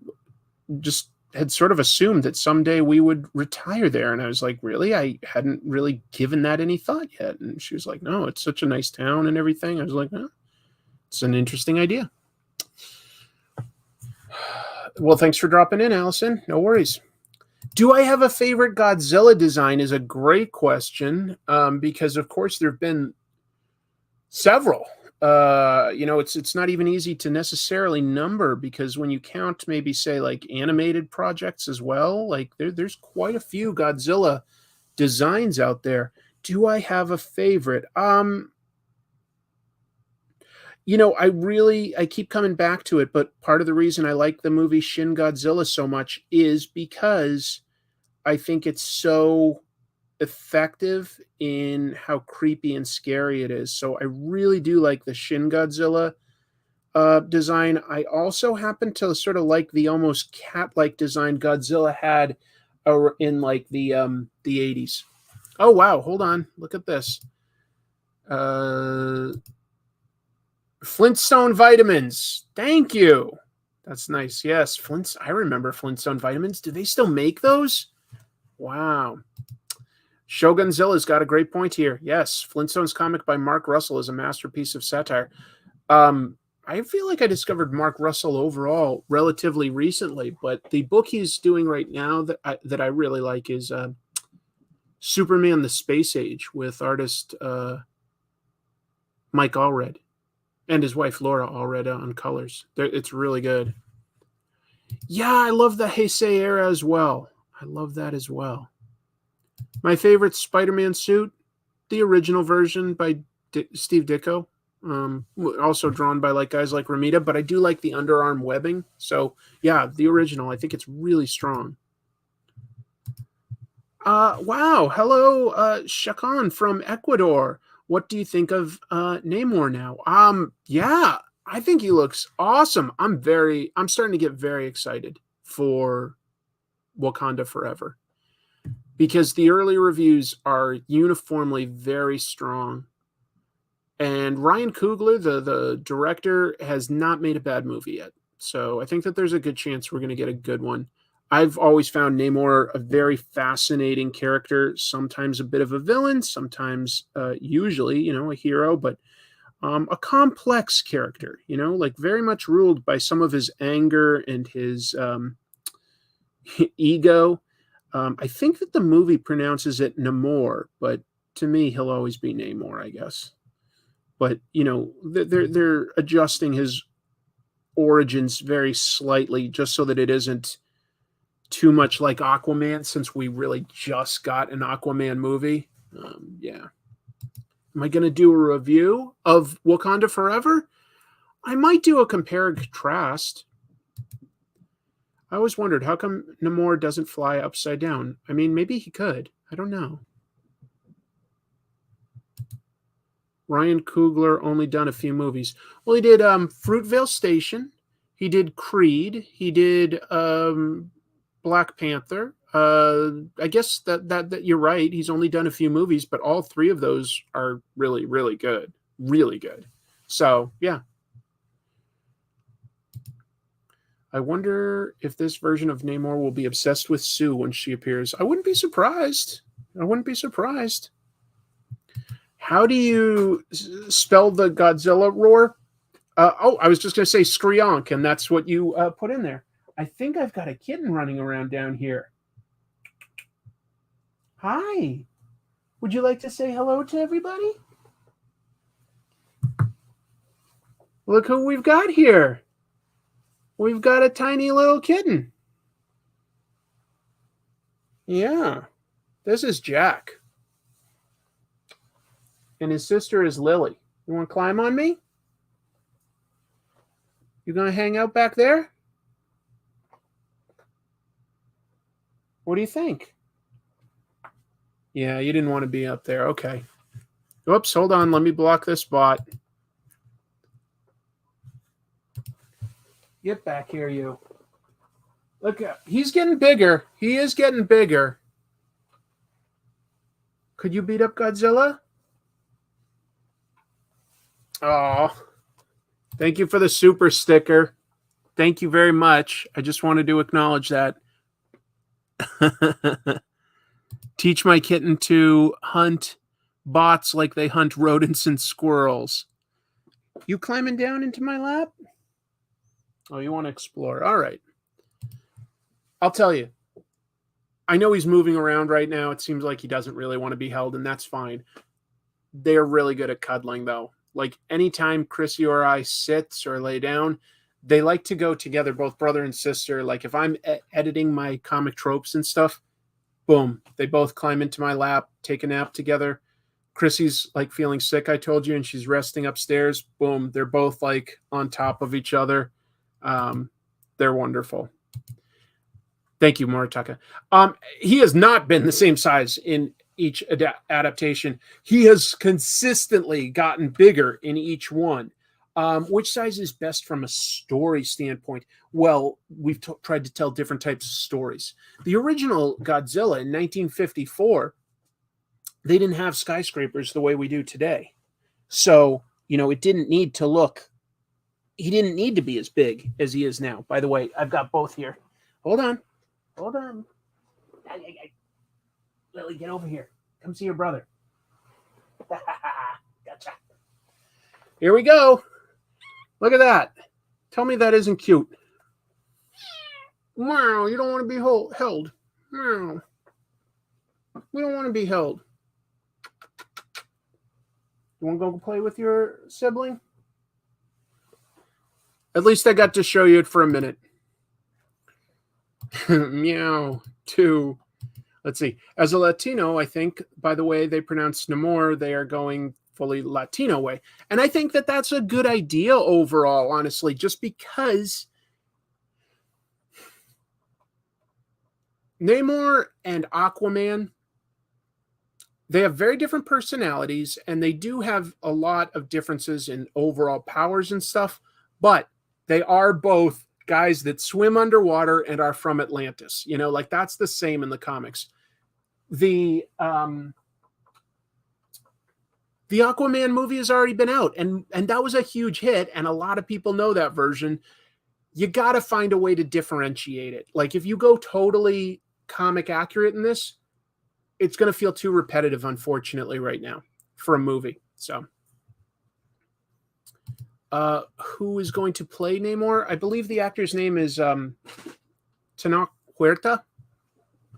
just had sort of assumed that someday we would retire there, and I was like, really? I hadn't really given that any thought yet. And she was like, no, it's such a nice town and everything. I was like, no, it's an interesting idea. Well, thanks for dropping in, Allison. No worries. Do I have a favorite Godzilla design is a great question, because of course there have been several. It's not even easy to necessarily number, because when you count maybe say like animated projects as well, like there's quite a few Godzilla designs out there. Do I have a favorite? I keep coming back to it, but part of the reason I like the movie Shin Godzilla so much is because I think it's so effective in how creepy and scary it is. So I really do like the Shin Godzilla design. I also happen to sort of like the almost cat-like design Godzilla had in like the 80s. Oh wow, hold on, look at this. Flintstone vitamins. Thank you. That's nice. Yes, I remember Flintstone vitamins. Do they still make those? Wow. Shogunzilla's got a great point here. Yes, Flintstones comic by Mark Russell is a masterpiece of satire. I feel like I discovered Mark Russell overall relatively recently, but the book he's doing right now that I really like is Superman: The Space Age with artist Mike Allred and his wife Laura Allred on colors. It's really good. Yeah, I love the Heisei era as well. I love that as well. My favorite Spider-Man suit, the original version by Steve Ditko, also drawn by like guys like Ramita, but I do like the underarm webbing. So yeah, the original. I think it's really strong. Wow. Hello, Shakan from Ecuador. What do you think of Namor now? Yeah, I think he looks awesome. I'm starting to get very excited for Wakanda Forever, because the early reviews are uniformly very strong. And Ryan Coogler, the director, has not made a bad movie yet. So I think that there's a good chance we're going to get a good one. I've always found Namor a very fascinating character, sometimes a bit of a villain, sometimes usually, a hero, but a complex character, like very much ruled by some of his anger and his ego. I think that the movie pronounces it Namor, but to me, he'll always be Namor, I guess. But they're adjusting his origins very slightly, just so that it isn't too much like Aquaman, since we really just got an Aquaman movie. Yeah. Am I going to do a review of Wakanda Forever? I might do a compare and contrast. I always wondered, how come Namor doesn't fly upside down? I mean, maybe he could. I don't know. Ryan Coogler only done a few movies. Well, he did Fruitvale Station. He did Creed. He did Black Panther. I guess that you're right. He's only done a few movies, but all three of those are really, really good. Really good. So, yeah. I wonder if this version of Namor will be obsessed with Sue when she appears. I wouldn't be surprised. How do you spell the Godzilla roar? I was just going to say Skrionk, and that's what you put in there. I think I've got a kitten running around down here. Hi. Would you like to say hello to everybody? Look who we've got here. We've got a tiny little kitten. Yeah, this is Jack. And his sister is Lily. You want to climb on me? You going to hang out back there? What do you think? Yeah, you didn't want to be up there. Okay. Oops, hold on. Let me block this spot. Get back here, you. Look, he's getting bigger. He is getting bigger. Could you beat up Godzilla? Oh, thank you for the super sticker. Thank you very much. I just wanted to acknowledge that. Teach my kitten to hunt bots like they hunt rodents and squirrels. You climbing down into my lap? Oh, you want to explore. All right. I'll tell you. I know he's moving around right now. It seems like he doesn't really want to be held, and that's fine. They're really good at cuddling, though. Like, anytime Chrissy or I sits or lay down, they like to go together, both brother and sister. Like, if I'm editing my comic tropes and stuff, boom, they both climb into my lap, take a nap together. Chrissy's like feeling sick, I told you, and she's resting upstairs. Boom, they're both like on top of each other. They're wonderful. Thank you, Moritaka. He has not been the same size in each adaptation. He has consistently gotten bigger in each one. Which size is best from a story standpoint? Well, we've tried to tell different types of stories. The original Godzilla in 1954, they didn't have skyscrapers the way we do today. So, it didn't need to look, he didn't need to be as big as he is now. By the way, I've got both here. Hold on. Lily, get over here. Come see your brother. Gotcha. Here we go. Look at that. Tell me that isn't cute. Wow, you don't want to be held. Wow. We don't want to be held. You want to go play with your sibling? At least I got to show you it for a minute. Meow. 2. Let's see. As a Latino, I think, by the way they pronounce Namor, they are going fully Latino way. And I think that that's a good idea overall, honestly, just because Namor and Aquaman, they have very different personalities, and they do have a lot of differences in overall powers and stuff, but they are both guys that swim underwater and are from Atlantis. Like that's the same in the comics. The Aquaman movie has already been out, and that was a huge hit, and a lot of people know that version. You got to find a way to differentiate it. Like if you go totally comic accurate in this, it's going to feel too repetitive, unfortunately, right now for a movie. So, who is going to play Namor? I believe the actor's name is Tenoch Huerta.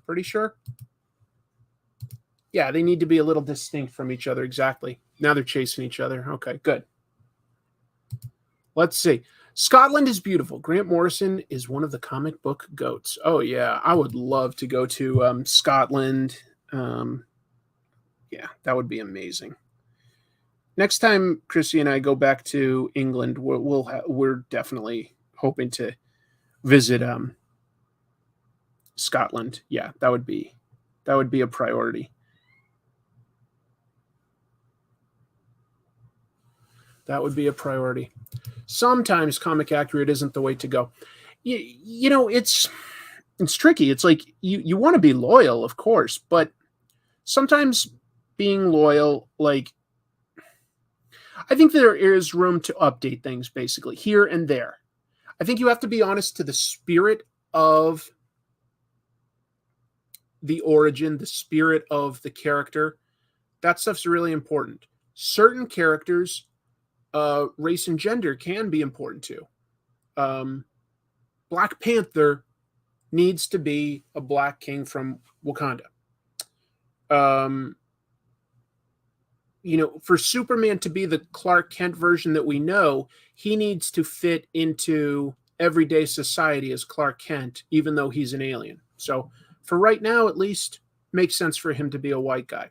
Pretty sure. Yeah, they need to be a little distinct from each other. Exactly. Now they're chasing each other. Okay, good. Let's see. Scotland is beautiful. Grant Morrison is one of the comic book goats. Oh, yeah. I would love to go to Scotland. Yeah, that would be amazing. Next time Chrissy and I go back to England, we're definitely hoping to visit Scotland. Yeah, that would be a priority. That would be a priority. Sometimes comic accurate isn't the way to go. It's tricky. It's like you want to be loyal, of course, but sometimes being loyal, like, I think there is room to update things basically here and there. I think you have to be honest to the spirit of the origin, the spirit of the character. That stuff's really important. Certain characters, race and gender can be important too. Black Panther needs to be a black king from Wakanda. for Superman to be the Clark Kent version that we know, he needs to fit into everyday society as Clark Kent, even though he's an alien. So for right now, at least, makes sense for him to be a white guy.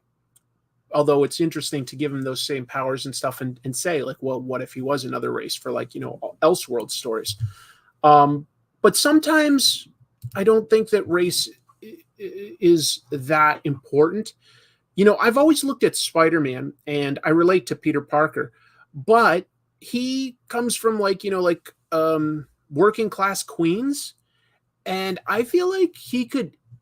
Although it's interesting to give him those same powers and stuff and say, like, well, what if he was another race for, like, Elseworld stories? But sometimes I don't think that race is that important. I've always looked at Spider-Man and I relate to Peter Parker, but he comes from working class Queens. And I feel like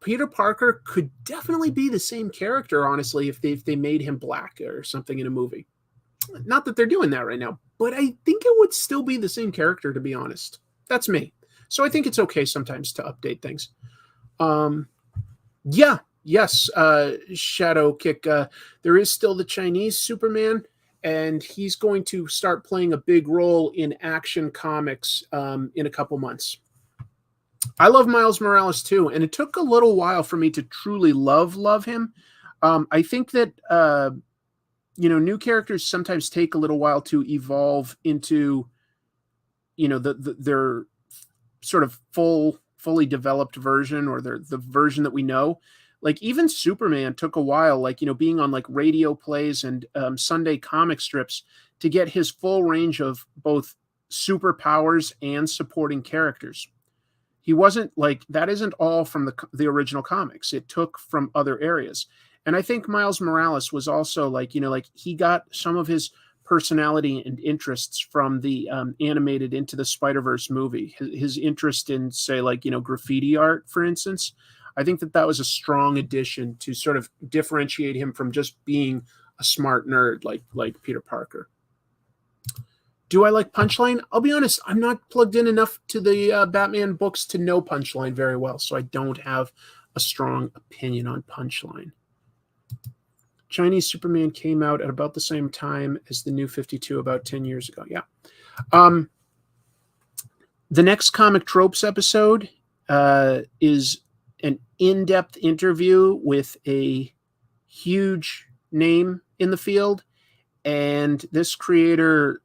Peter Parker could definitely be the same character, honestly, if they made him black or something in a movie. Not that they're doing that right now, but I think it would still be the same character, to be honest. That's me. So I think it's okay sometimes to update things. Yes, Shadow Kick. There is still the Chinese Superman, and he's going to start playing a big role in Action Comics in a couple months. I love Miles Morales too, and it took a little while for me to truly love him. I think that new characters sometimes take a little while to evolve into their sort of fully developed version, or the version that we know. Like even Superman took a while, being on like radio plays and Sunday comic strips to get his full range of both superpowers and supporting characters. He wasn't that isn't all from the original comics. It took from other areas. And I think Miles Morales was also he got some of his personality and interests from the animated Into the Spider-Verse movie. His interest in, say, graffiti art, for instance. I think that was a strong addition to sort of differentiate him from just being a smart nerd like Peter Parker. Do I like Punchline? I'll be honest, I'm not plugged in enough to the Batman books to know Punchline very well, so I don't have a strong opinion on Punchline. Chinese Superman came out at about the same time as the New 52, about 10 years ago. Yeah. The next Comic Tropes episode is an in-depth interview with a huge name in the field, and this creator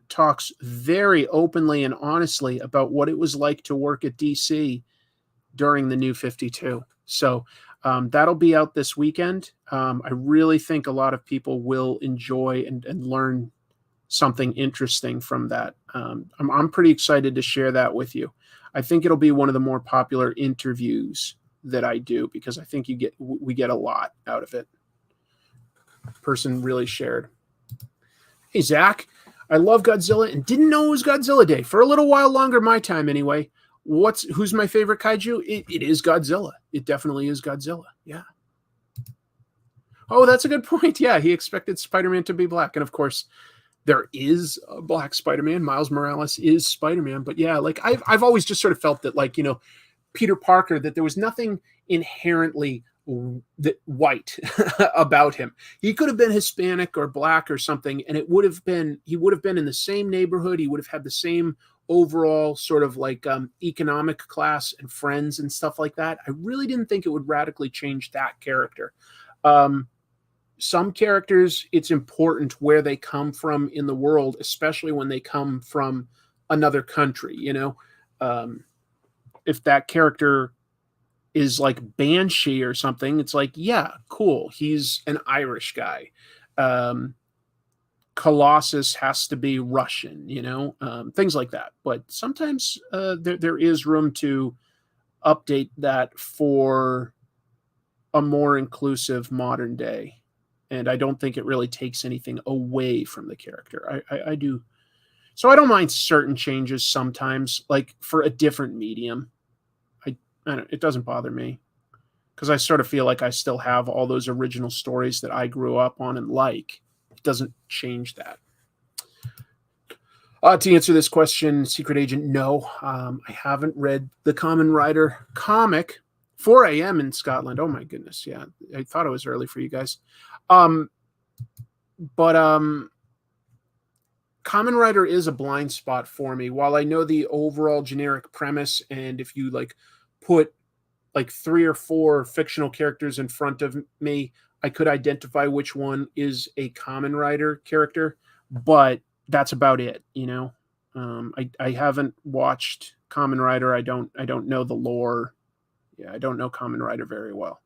talks very openly and honestly about what it was like to work at DC during the New 52. So that'll be out this weekend. I really think a lot of people will enjoy and learn something interesting from that. I'm pretty excited to share that with you. I think it'll be one of the more popular interviews that I do, because I think we get a lot out of it. Person really shared. Hey, Zach, I love Godzilla and didn't know it was Godzilla Day. For a little while longer, my time anyway. Who's my favorite kaiju? It is Godzilla. It definitely is Godzilla. Yeah. Oh, that's a good point. Yeah, he expected Spider-Man to be black. And of course, there is a black Spider-Man. Miles Morales is Spider-Man. But yeah, I've always just sort of felt that, Peter Parker, that there was nothing inherently white about him. He could have been Hispanic or black or something, and he would have been in the same neighborhood. He would have had the same overall sort of economic class and friends and stuff like that. I really didn't think it would radically change that character. Some characters, it's important where they come from in the world, especially when they come from another country. If that character is like Banshee or something, it's yeah, cool. He's an Irish guy. Colossus has to be Russian, things like that. But sometimes there is room to update that for a more inclusive modern day. And I don't think it really takes anything away from the character. I do. So I don't mind certain changes sometimes, for a different medium. It doesn't bother me, because I sort of feel like I still have all those original stories that I grew up on and like. It doesn't change that. To answer this question, Secret Agent, no. I haven't read the Kamen Rider comic. 4 a.m. in Scotland. Oh my goodness. Yeah, I thought it was early for you guys. But Kamen Rider is a blind spot for me. While I know the overall generic premise, and if you put 3 or 4 fictional characters in front of me, I could identify which one is a Kamen Rider character, but that's about it. I haven't watched Kamen Rider. I don't know the lore. Yeah, I don't know Kamen Rider very well.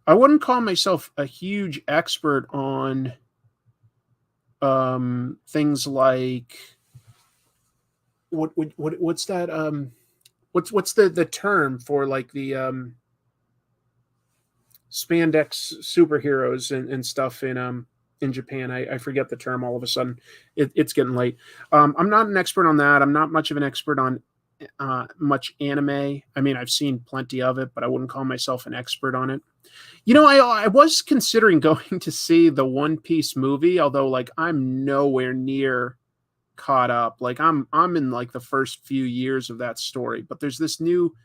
I wouldn't call myself a huge expert on things like what's that what's the term for like the spandex superheroes and stuff in Japan. I forget the term all of a sudden. It's getting late. I'm not an expert on that. I'm not much of an expert on much anime. I mean, I've seen plenty of it, but I wouldn't call myself an expert on it. I was considering going to see the One Piece movie, although like I'm nowhere near caught up. Like I'm in like the first few years of that story, but there's this new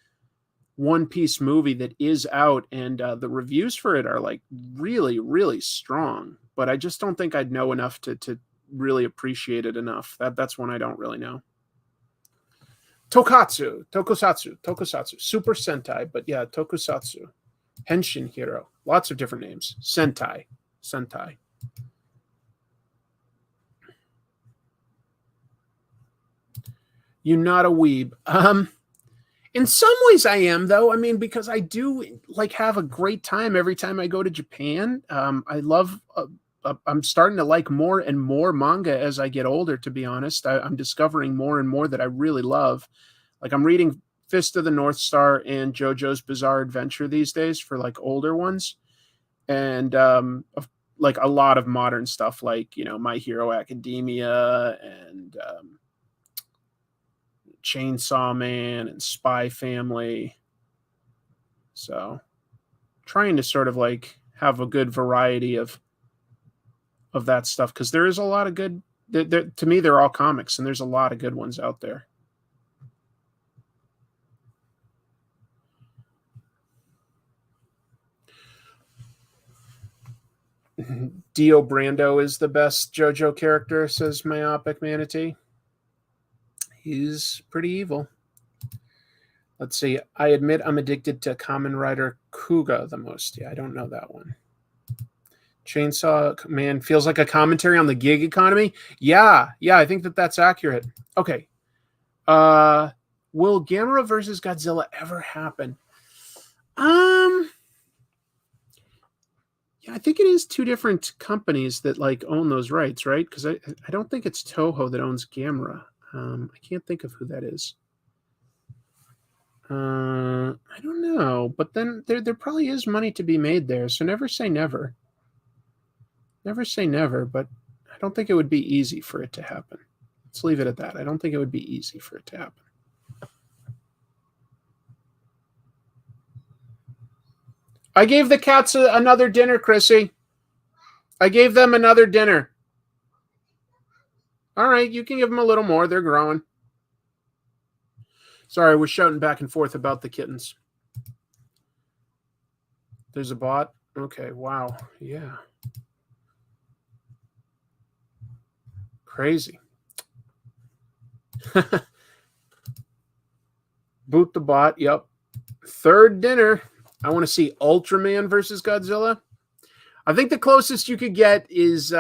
One Piece movie that is out, and the reviews for it are like really, really strong. But I just don't think I'd know enough to really appreciate it enough. That's one I don't really know. Tokusatsu, Super Sentai, but yeah, Tokusatsu, Henshin Hero, lots of different names. Sentai. You're not a weeb. In some ways I am, though. I mean, because I do like have a great time every time I go to Japan. I love. I'm starting to like more and more manga as I get older. To be honest, I'm discovering more and more that I really love. Like I'm reading Fist of the North Star and JoJo's Bizarre Adventure these days for like older ones, and like a lot of modern stuff, like My Hero Academia and Chainsaw Man and Spy Family. So trying to sort of like have a good variety of that stuff, because there is a lot of good. To me, they're all comics, and there's a lot of good ones out there. Dio Brando is the best JoJo character, says Myopic Manatee. He's pretty evil. Let's see. I admit I'm addicted to Kamen Rider Kuga the most. Yeah, I don't know that one. Chainsaw Man feels like a commentary on the gig economy. Yeah, I think that's accurate. Okay. Will Gamera versus Godzilla ever happen? Yeah, I think it is two different companies that like own those rights, right? Because I don't think it's Toho that owns Gamera. I can't think of who that is. I don't know, but then there probably is money to be made there. So never say never. Never say never, but I don't think it would be easy for it to happen. Let's leave it at that. I don't think it would be easy for it to happen. I gave the cats another dinner, Chrissy. I gave them another dinner. All right, you can give them a little more. They're growing. Sorry, we're shouting back and forth about the kittens. There's a bot? Okay, wow. Yeah. Crazy. Boot the bot. Yep. Third dinner. I want to see Ultraman versus Godzilla. I think the closest you could get is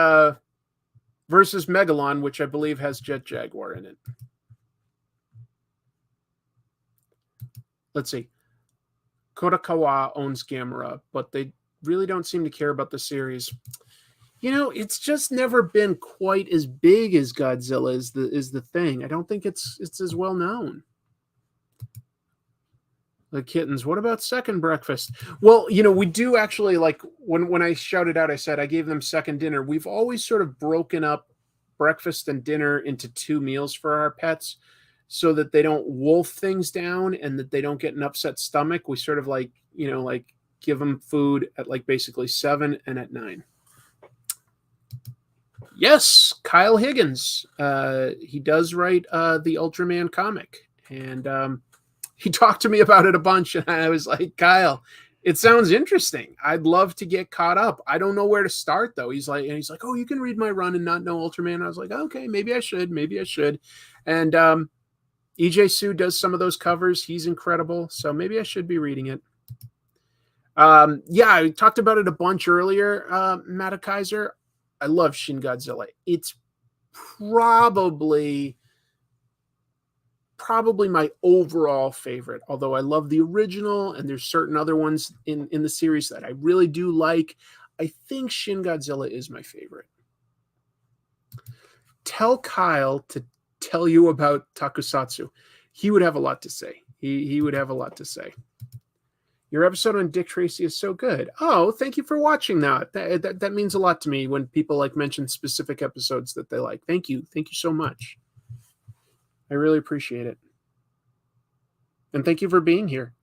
versus Megalon, which I believe has Jet Jaguar in it. Let's see. Kodakawa owns Gamera, but they really don't seem to care about the series. It's just never been quite as big as Godzilla is the thing. I don't think it's as well known. The kittens. What about second breakfast? Well, we do actually, like when I shouted out, I said I gave them second dinner. We've always sort of broken up breakfast and dinner into two meals for our pets so that they don't wolf things down and that they don't get an upset stomach. We sort of like give them food at like basically 7 and at 9. Yes, Kyle Higgins. He does write the Ultraman comic, and he talked to me about it a bunch, and I was like, Kyle, it sounds interesting. I'd love to get caught up. I don't know where to start though. He's like, oh, you can read my run and not know Ultraman. I was like, okay, maybe I should. And EJ Sue does some of those covers. He's incredible. So maybe I should be reading it. Yeah, I talked about it a bunch earlier, Matt Kaiser. I love Shin Godzilla. It's probably my overall favorite, although I love the original and there's certain other ones in the series that I really do like. I think Shin Godzilla is my favorite. Tell Kyle to tell you about Tokusatsu. He would have a lot to say. He would have a lot to say. Your episode on Dick Tracy is so good. Oh, thank you for watching that. That means a lot to me when people like mention specific episodes that they like. Thank you. Thank you so much. I really appreciate it. And thank you for being here.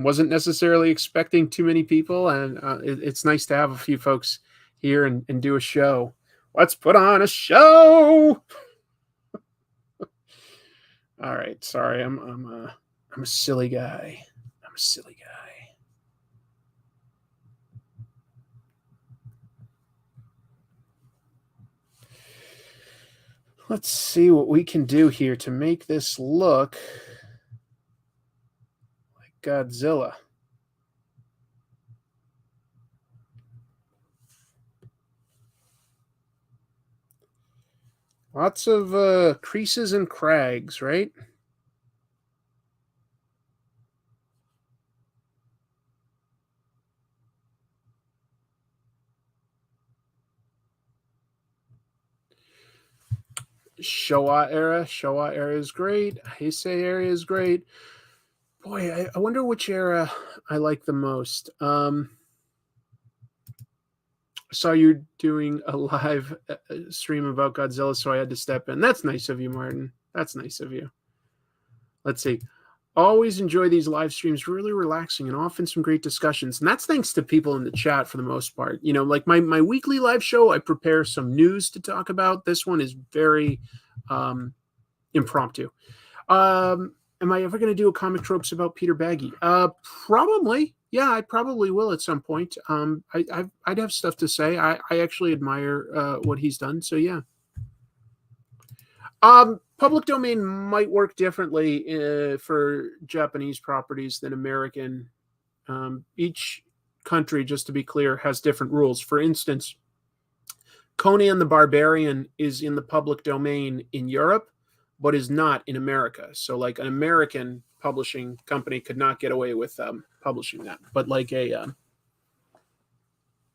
Wasn't necessarily expecting too many people, and it's nice to have a few folks here and do a show. Let's put on a show. All right, sorry, I'm a silly guy. I'm a silly guy. Let's see what we can do here to make this look like Godzilla. Lots of creases and crags, right? Showa era is great. Heisei era is great. Boy, I wonder which era I like the most. Saw you doing a live stream about Godzilla, so I had to step in. That's nice of you, Martin. That's nice of you. Let's see. Always enjoy these live streams, really relaxing and often some great discussions. And that's thanks to people in the chat for the most part. You know, like my weekly live show, I prepare some news to talk about. This one is very impromptu. Am I ever going to do a comic tropes about Peter Baggy? Probably. Yeah, I probably will at some point. I'd have stuff to say. I actually admire what he's done. So yeah. Public domain might work differently for Japanese properties than American. Each country, just to be clear, has different rules. For instance, Conan the Barbarian is in the public domain in Europe, but is not in America. So like an American publishing company could not get away with publishing that. But like a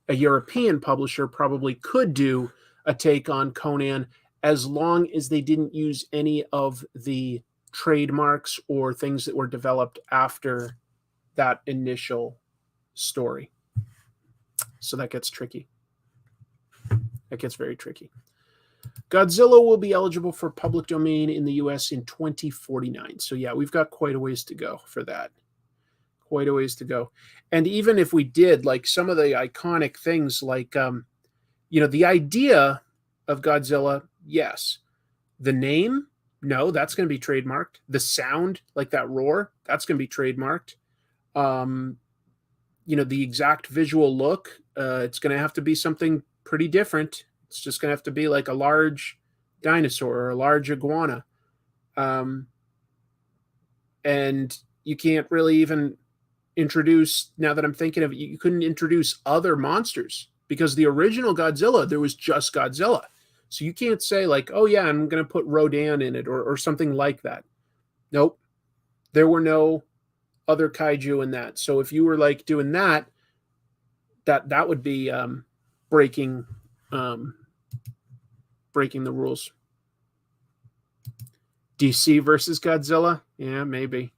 European publisher probably could do a take on Conan as long as they didn't use any of the trademarks or things that were developed after that initial story. So that gets tricky. That gets very tricky. Godzilla will be eligible for public domain in the US in 2049. So yeah, we've got quite a ways to go for that. Quite a ways to go. And even if we did, like some of the iconic things like, the idea of Godzilla, yes. The name, no, that's going to be trademarked. The sound, like that roar, that's going to be trademarked. The exact visual look, it's going to have to be something pretty different. It's just going to have to be like a large dinosaur or a large iguana. And you can't really even introduce, now that I'm thinking of it, you couldn't introduce other monsters because the original Godzilla, there was just Godzilla. So you can't say like, oh yeah, I'm going to put Rodan in it or something like that. Nope. There were no other kaiju in that. So if you were like doing that would be breaking the rules. DC versus Godzilla? Yeah, maybe.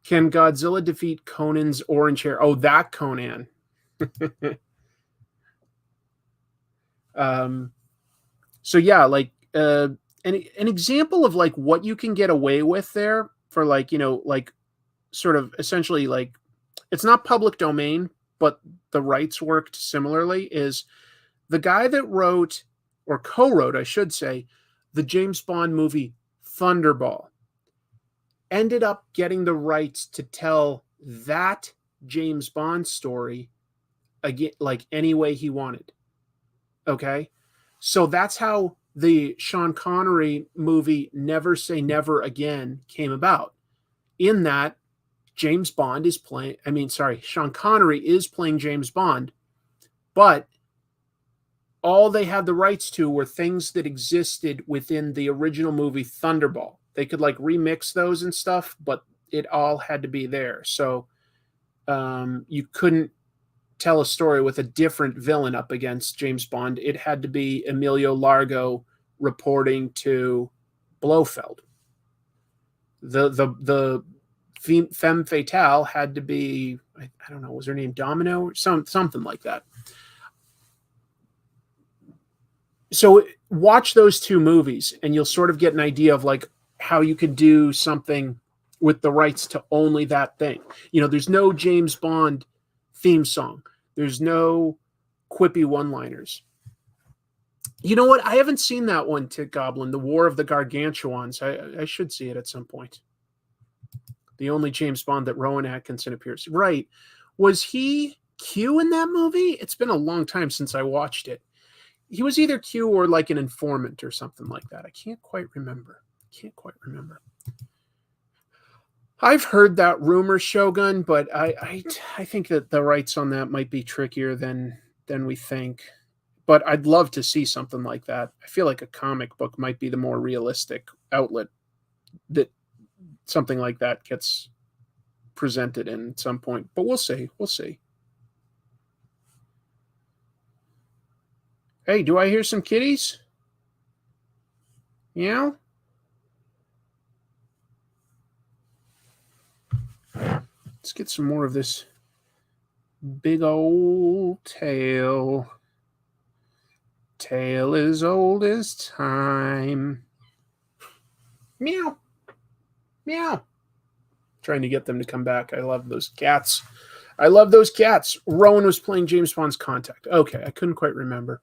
Can Godzilla defeat Conan's orange hair? Oh, that Conan. So yeah, like an example of like what you can get away with there for like, like sort of essentially like it's not public domain, but the rights worked similarly is the guy that wrote or co-wrote, I should say, the James Bond movie Thunderball ended up getting the rights to tell that James Bond story again, like any way he wanted. Okay. So that's how the Sean Connery movie Never Say Never Again came about. In that, James Bond is playing, Sean Connery is playing James Bond, but all they had the rights to were things that existed within the original movie Thunderball. They could like remix those and stuff, but it all had to be there. So you couldn't tell a story with a different villain up against James Bond. It had to be Emilio Largo reporting to Blofeld. The femme fatale had to be, I don't know, was her name Domino or something like that. So watch those two movies and you'll sort of get an idea of like how you could do something with the rights to only that thing. You know, there's no James Bond theme song. There's no quippy one-liners. You know what? I haven't seen that one, Tit Goblin, The War of the Gargantuans. I should see it at some point. The only James Bond that Rowan Atkinson appears. Right. Was he Q in that movie? It's been a long time since I watched it. He was either Q or like an informant or something like that. I can't quite remember. I've heard that rumor, Shogun, but I think that the rights on that might be trickier than we think. But I'd love to see something like that. I feel like a comic book might be the more realistic outlet that something like that gets presented in at some point. But we'll see. Hey, do I hear some kitties? Meow? Let's get some more of this big old tail. Tail as old as time. Meow. Meow. Trying to get them to come back. I love those cats. Rowan was playing James Bond's Contact. Okay, I couldn't quite remember.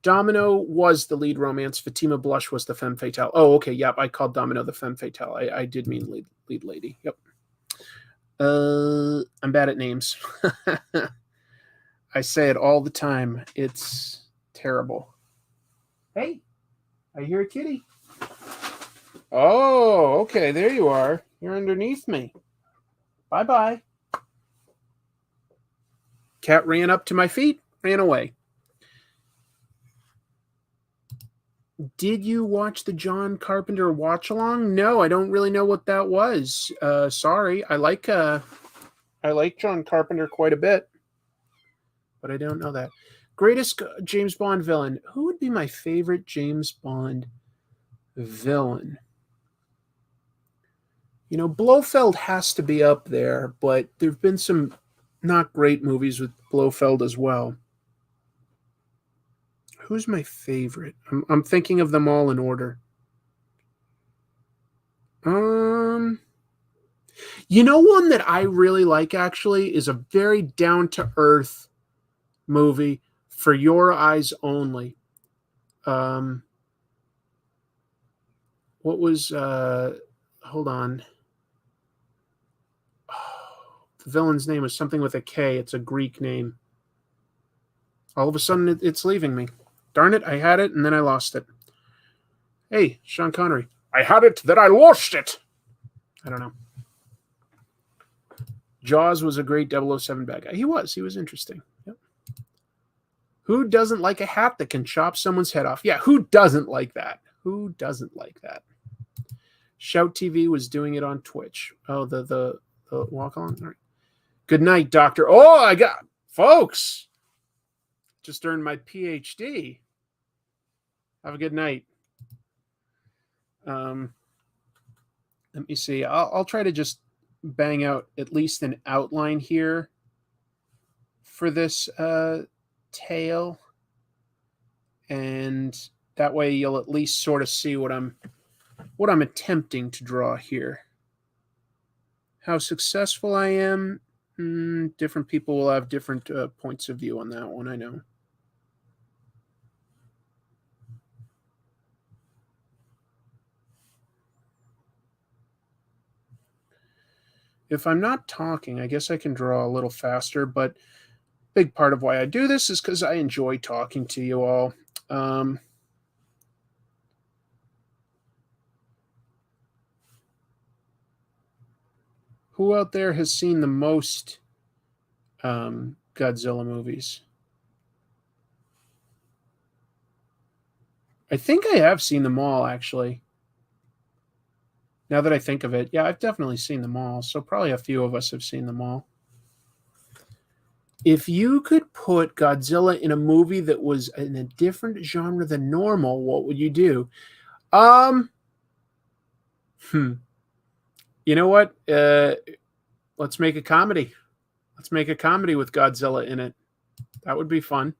Domino was the lead romance. Fatima Blush was the femme fatale. Oh, okay. Yep. I called Domino the femme fatale. I did mean lead lady. Yep. I'm bad at names. I say it all the time. It's terrible. Hey, I hear a kitty. Oh, okay. There you are. You're underneath me. Bye-bye. Cat ran up to my feet, ran away. Did you watch the John Carpenter watch along? No, I don't really know what that was. Sorry. I like John Carpenter quite a bit, but I don't know that. Greatest James Bond villain. Who would be my favorite James Bond villain? You know, Blofeld has to be up there, but there have been some not great movies with Blofeld as well. Who's my favorite? I'm thinking of them all in order. You know, one that I really like actually is a very down-to-earth movie, For Your Eyes Only. What was hold on. The villain's name was something with a K. It's a Greek name. All of a sudden it's leaving me. Darn it, I had it and then I lost it. Hey, Sean Connery. I had it, then I lost it. I don't know. Jaws was a great 007 bad guy. He was interesting. Yep. Who doesn't like a hat that can chop someone's head off? Yeah, who doesn't like that? Shout TV was doing it on Twitch. Oh, the walk along. All right. Good night, doctor. Oh, I got folks. Just earned my PhD. Have a good night. Let me see. I'll try to just bang out at least an outline here for this tale, and that way you'll at least sort of see what I'm attempting to draw here. How successful I am, different people will have different points of view on that one, I know. If I'm not talking, I guess I can draw a little faster, but big part of why I do this is because I enjoy talking to you all. Who out there has seen the most Godzilla movies? I think I have seen them all, actually. Now that I think of it, yeah, I've definitely seen them all. So probably a few of us have seen them all. If you could put Godzilla in a movie that was in a different genre than normal, what would you do? Um, hmm. You know what? Let's make a comedy. Let's make a comedy with Godzilla in it. That would be fun.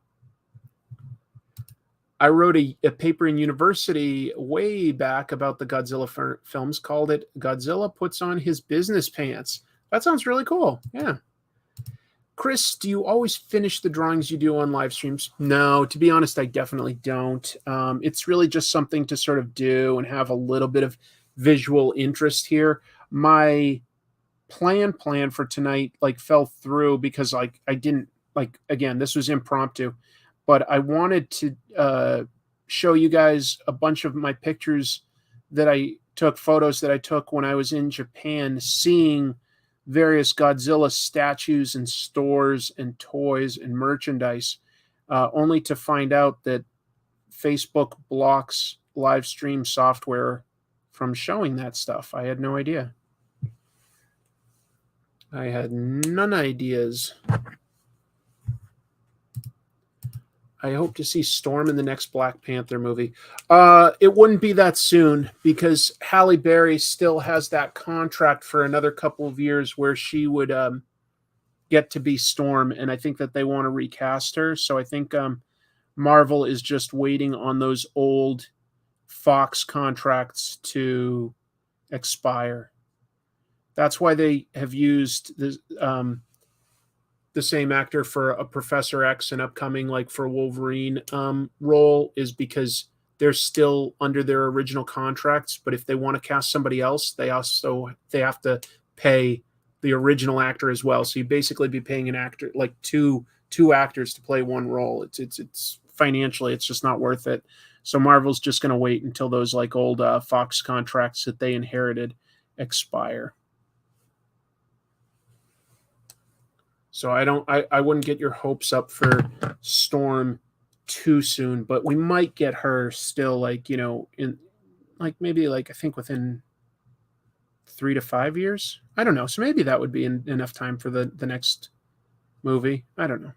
I wrote a paper in university way back about the Godzilla films, called it Godzilla Puts on His Business Pants. That sounds really cool. Yeah. Chris, do you always finish the drawings you do on live streams? No, to be honest, I definitely don't. It's really just something to sort of do and have a little bit of visual interest here. My plan for tonight fell through because I didn't again, this was impromptu, but I wanted to show you guys a bunch of my pictures that I took, photos that I took when I was in Japan, seeing various Godzilla statues and stores and toys and merchandise, only to find out that Facebook blocks live stream software from showing that stuff. I had no idea. I had none ideas. I hope to see Storm in the next Black Panther movie. It wouldn't be that soon because Halle Berry still has that contract for another couple of years where she would get to be Storm, and I think that they want to recast her. So I think Marvel is just waiting on those old Fox contracts to expire. That's why they have used the same actor for a Professor X and upcoming for Wolverine role, is because they're still under their original contracts. But if they want to cast somebody else, they have to pay the original actor as well. So you basically be paying an actor two actors to play one role. It's financially, it's just not worth it. So Marvel's just going to wait until those old Fox contracts that they inherited expire. So I wouldn't get your hopes up for Storm too soon, but we might get her still in maybe I think within 3 to 5 years. I don't know. So maybe that would be enough time for the next movie. I don't know.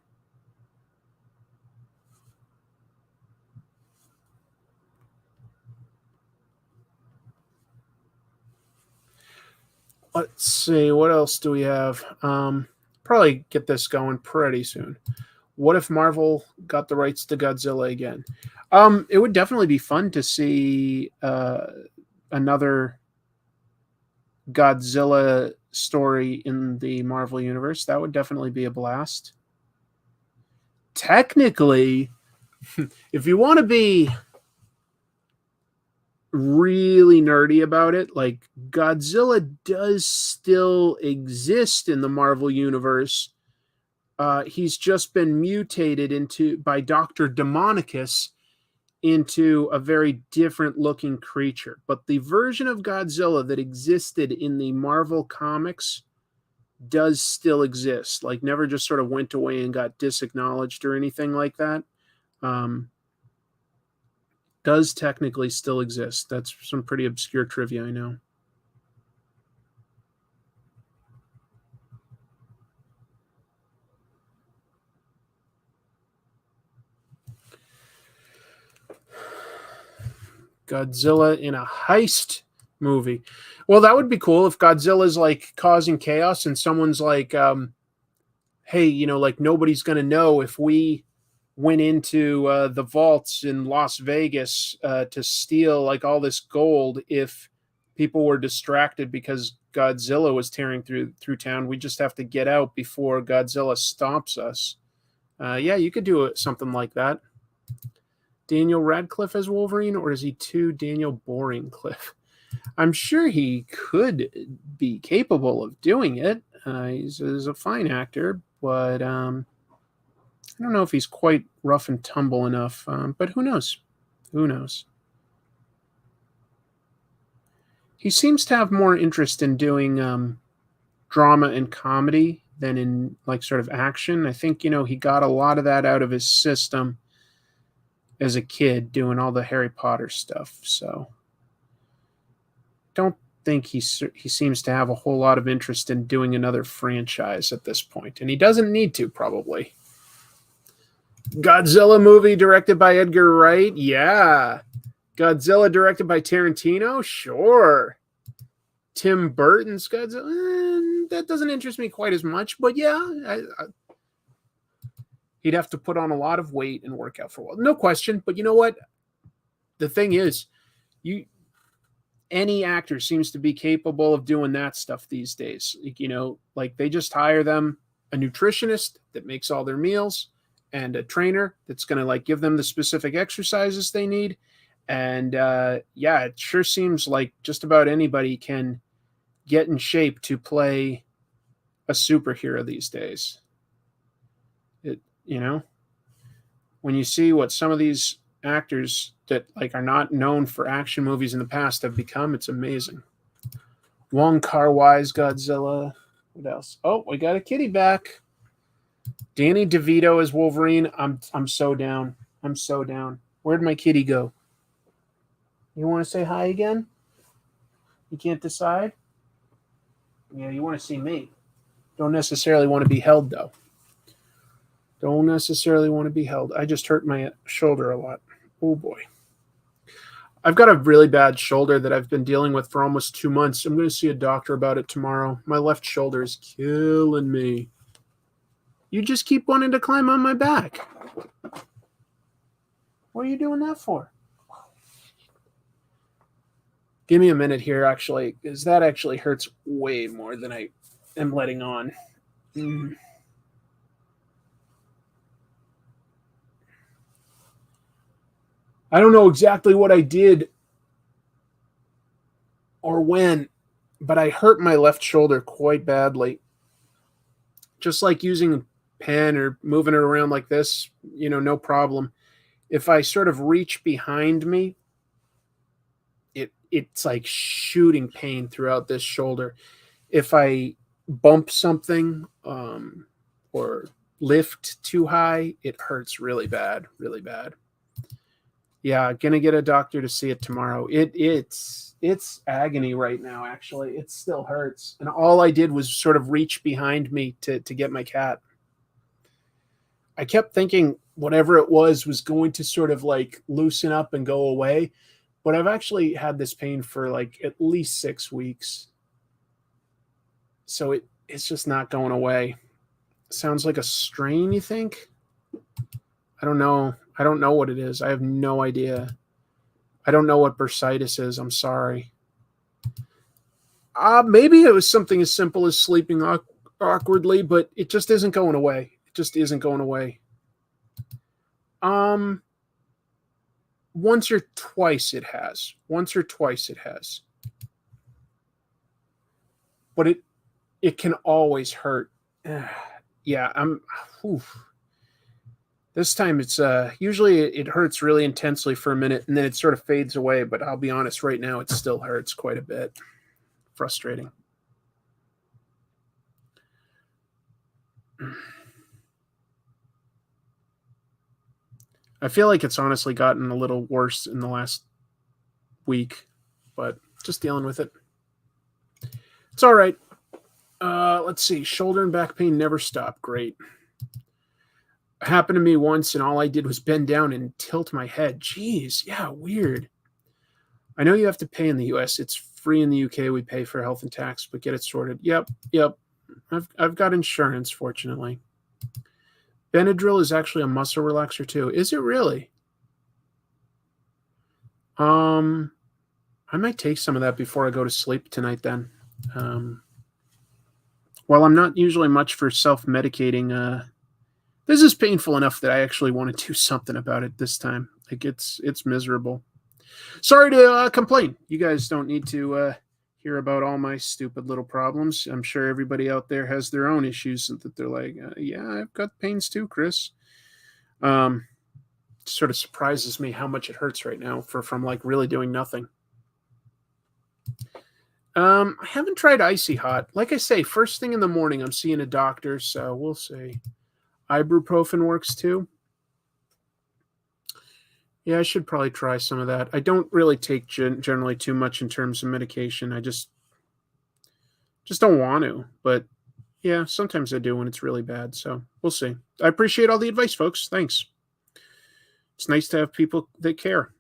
Let's see. What else do we have? Probably get this going pretty soon. What if Marvel got the rights to Godzilla again? It would definitely be fun to see another Godzilla story in the Marvel universe. That would definitely be a blast. Technically, if you want to be really nerdy about it, Godzilla does still exist in the Marvel universe. He's just been mutated by Dr. Demonicus into a very different looking creature. But the version of Godzilla that existed in the Marvel comics does still exist. Never just sort of went away and got disacknowledged or anything like that. Does technically still exist. That's some pretty obscure trivia, I know. Godzilla in a heist movie. Well, that would be cool if Godzilla's causing chaos and someone's hey, nobody's going to know if we went into the vaults in Las Vegas to steal all this gold. If people were distracted because Godzilla was tearing through town, we just have to get out before Godzilla stomps us. Yeah, you could do something like that. Daniel Radcliffe as Wolverine, or is he too Daniel Boringcliffe? I'm sure he could be capable of doing it. He's a fine actor, but I don't know if he's quite rough and tumble enough. But who knows? Who knows? He seems to have more interest in doing drama and comedy than in like sort of action. I think, he got a lot of that out of his system as a kid doing all the Harry Potter stuff. So don't think he seems to have a whole lot of interest in doing another franchise at this point, and he doesn't need to, probably. Godzilla movie directed by Edgar Wright? Yeah. Godzilla directed by Tarantino? Sure. Tim Burton's Godzilla? That doesn't interest me quite as much, but yeah, he'd have to put on a lot of weight and work out for a while. No question, but you know what? The thing is, any actor seems to be capable of doing that stuff these days. Like they just hire them a nutritionist that makes all their meals and a trainer that's going to like give them the specific exercises they need. And yeah, it sure seems like just about anybody can get in shape to play a superhero these days. When you see what some of these actors that like are not known for action movies in the past have become, it's amazing. Wong Kar-wai's Godzilla. What else? Oh, we got a kitty back. Danny DeVito as Wolverine. I'm so down. I'm so down. Where'd my kitty go? You want to say hi again? You can't decide? Yeah, you want to see me. Don't necessarily want to be held, though. Don't necessarily want to be held. I just hurt my shoulder a lot. Oh, boy. I've got a really bad shoulder that I've been dealing with for almost 2 months. I'm going to see a doctor about it tomorrow. My left shoulder is killing me. You just keep wanting to climb on my back. What are you doing that for? Give me a minute here, actually, because that actually hurts way more than I am letting on. I don't know exactly what I did or when, but I hurt my left shoulder quite badly. Just like using a pen or moving it around like this, no problem. If I sort of reach behind me, it's like shooting pain throughout this shoulder. If I bump something or lift too high, it hurts really bad, really bad. Yeah, gonna get a doctor to see it tomorrow. It's agony right now, actually. It still hurts. And all I did was sort of reach behind me to get my cat. I kept thinking whatever it was going to sort of like loosen up and go away. But I've actually had this pain for like at least 6 weeks. So it's just not going away. Sounds like a strain, you think? I don't know. I don't know what it is. I have no idea. I don't know what bursitis is. I'm sorry. Maybe it was something as simple as sleeping awkwardly, but it just isn't going away. It just isn't going away. Once or twice it has. But it can always hurt. Yeah, this time it's usually it hurts really intensely for a minute and then it sort of fades away, but I'll be honest, right now it still hurts quite a bit. Frustrating. I feel like it's honestly gotten a little worse in the last week, but just dealing with it. It's all right. Let's see. Shoulder and back pain never stop. Great. It happened to me once, and all I did was bend down and tilt my head. Jeez, yeah, weird. I know you have to pay in the U.S. It's free in the U.K. We pay for health and tax, but get it sorted. Yep. I've got insurance, fortunately. Benadryl is actually a muscle relaxer too. Is it really? I might take some of that before I go to sleep tonight then. While I'm not usually much for self-medicating, this is painful enough that I actually want to do something about it this time. Like it's miserable. Sorry to complain. You guys don't need to hear about all my stupid little problems. I'm sure everybody out there has their own issues that they're like, yeah, I've got pains too, Chris. Sort of surprises me how much it hurts right now from like really doing nothing. I haven't tried icy hot. Like I say, first thing in the morning, I'm seeing a doctor, so we'll see. Ibuprofen works too. Yeah, I should probably try some of that. I don't really take generally too much in terms of medication. I just don't want to. But yeah, sometimes I do when it's really bad. So we'll see. I appreciate all the advice, folks. Thanks. It's nice to have people that care.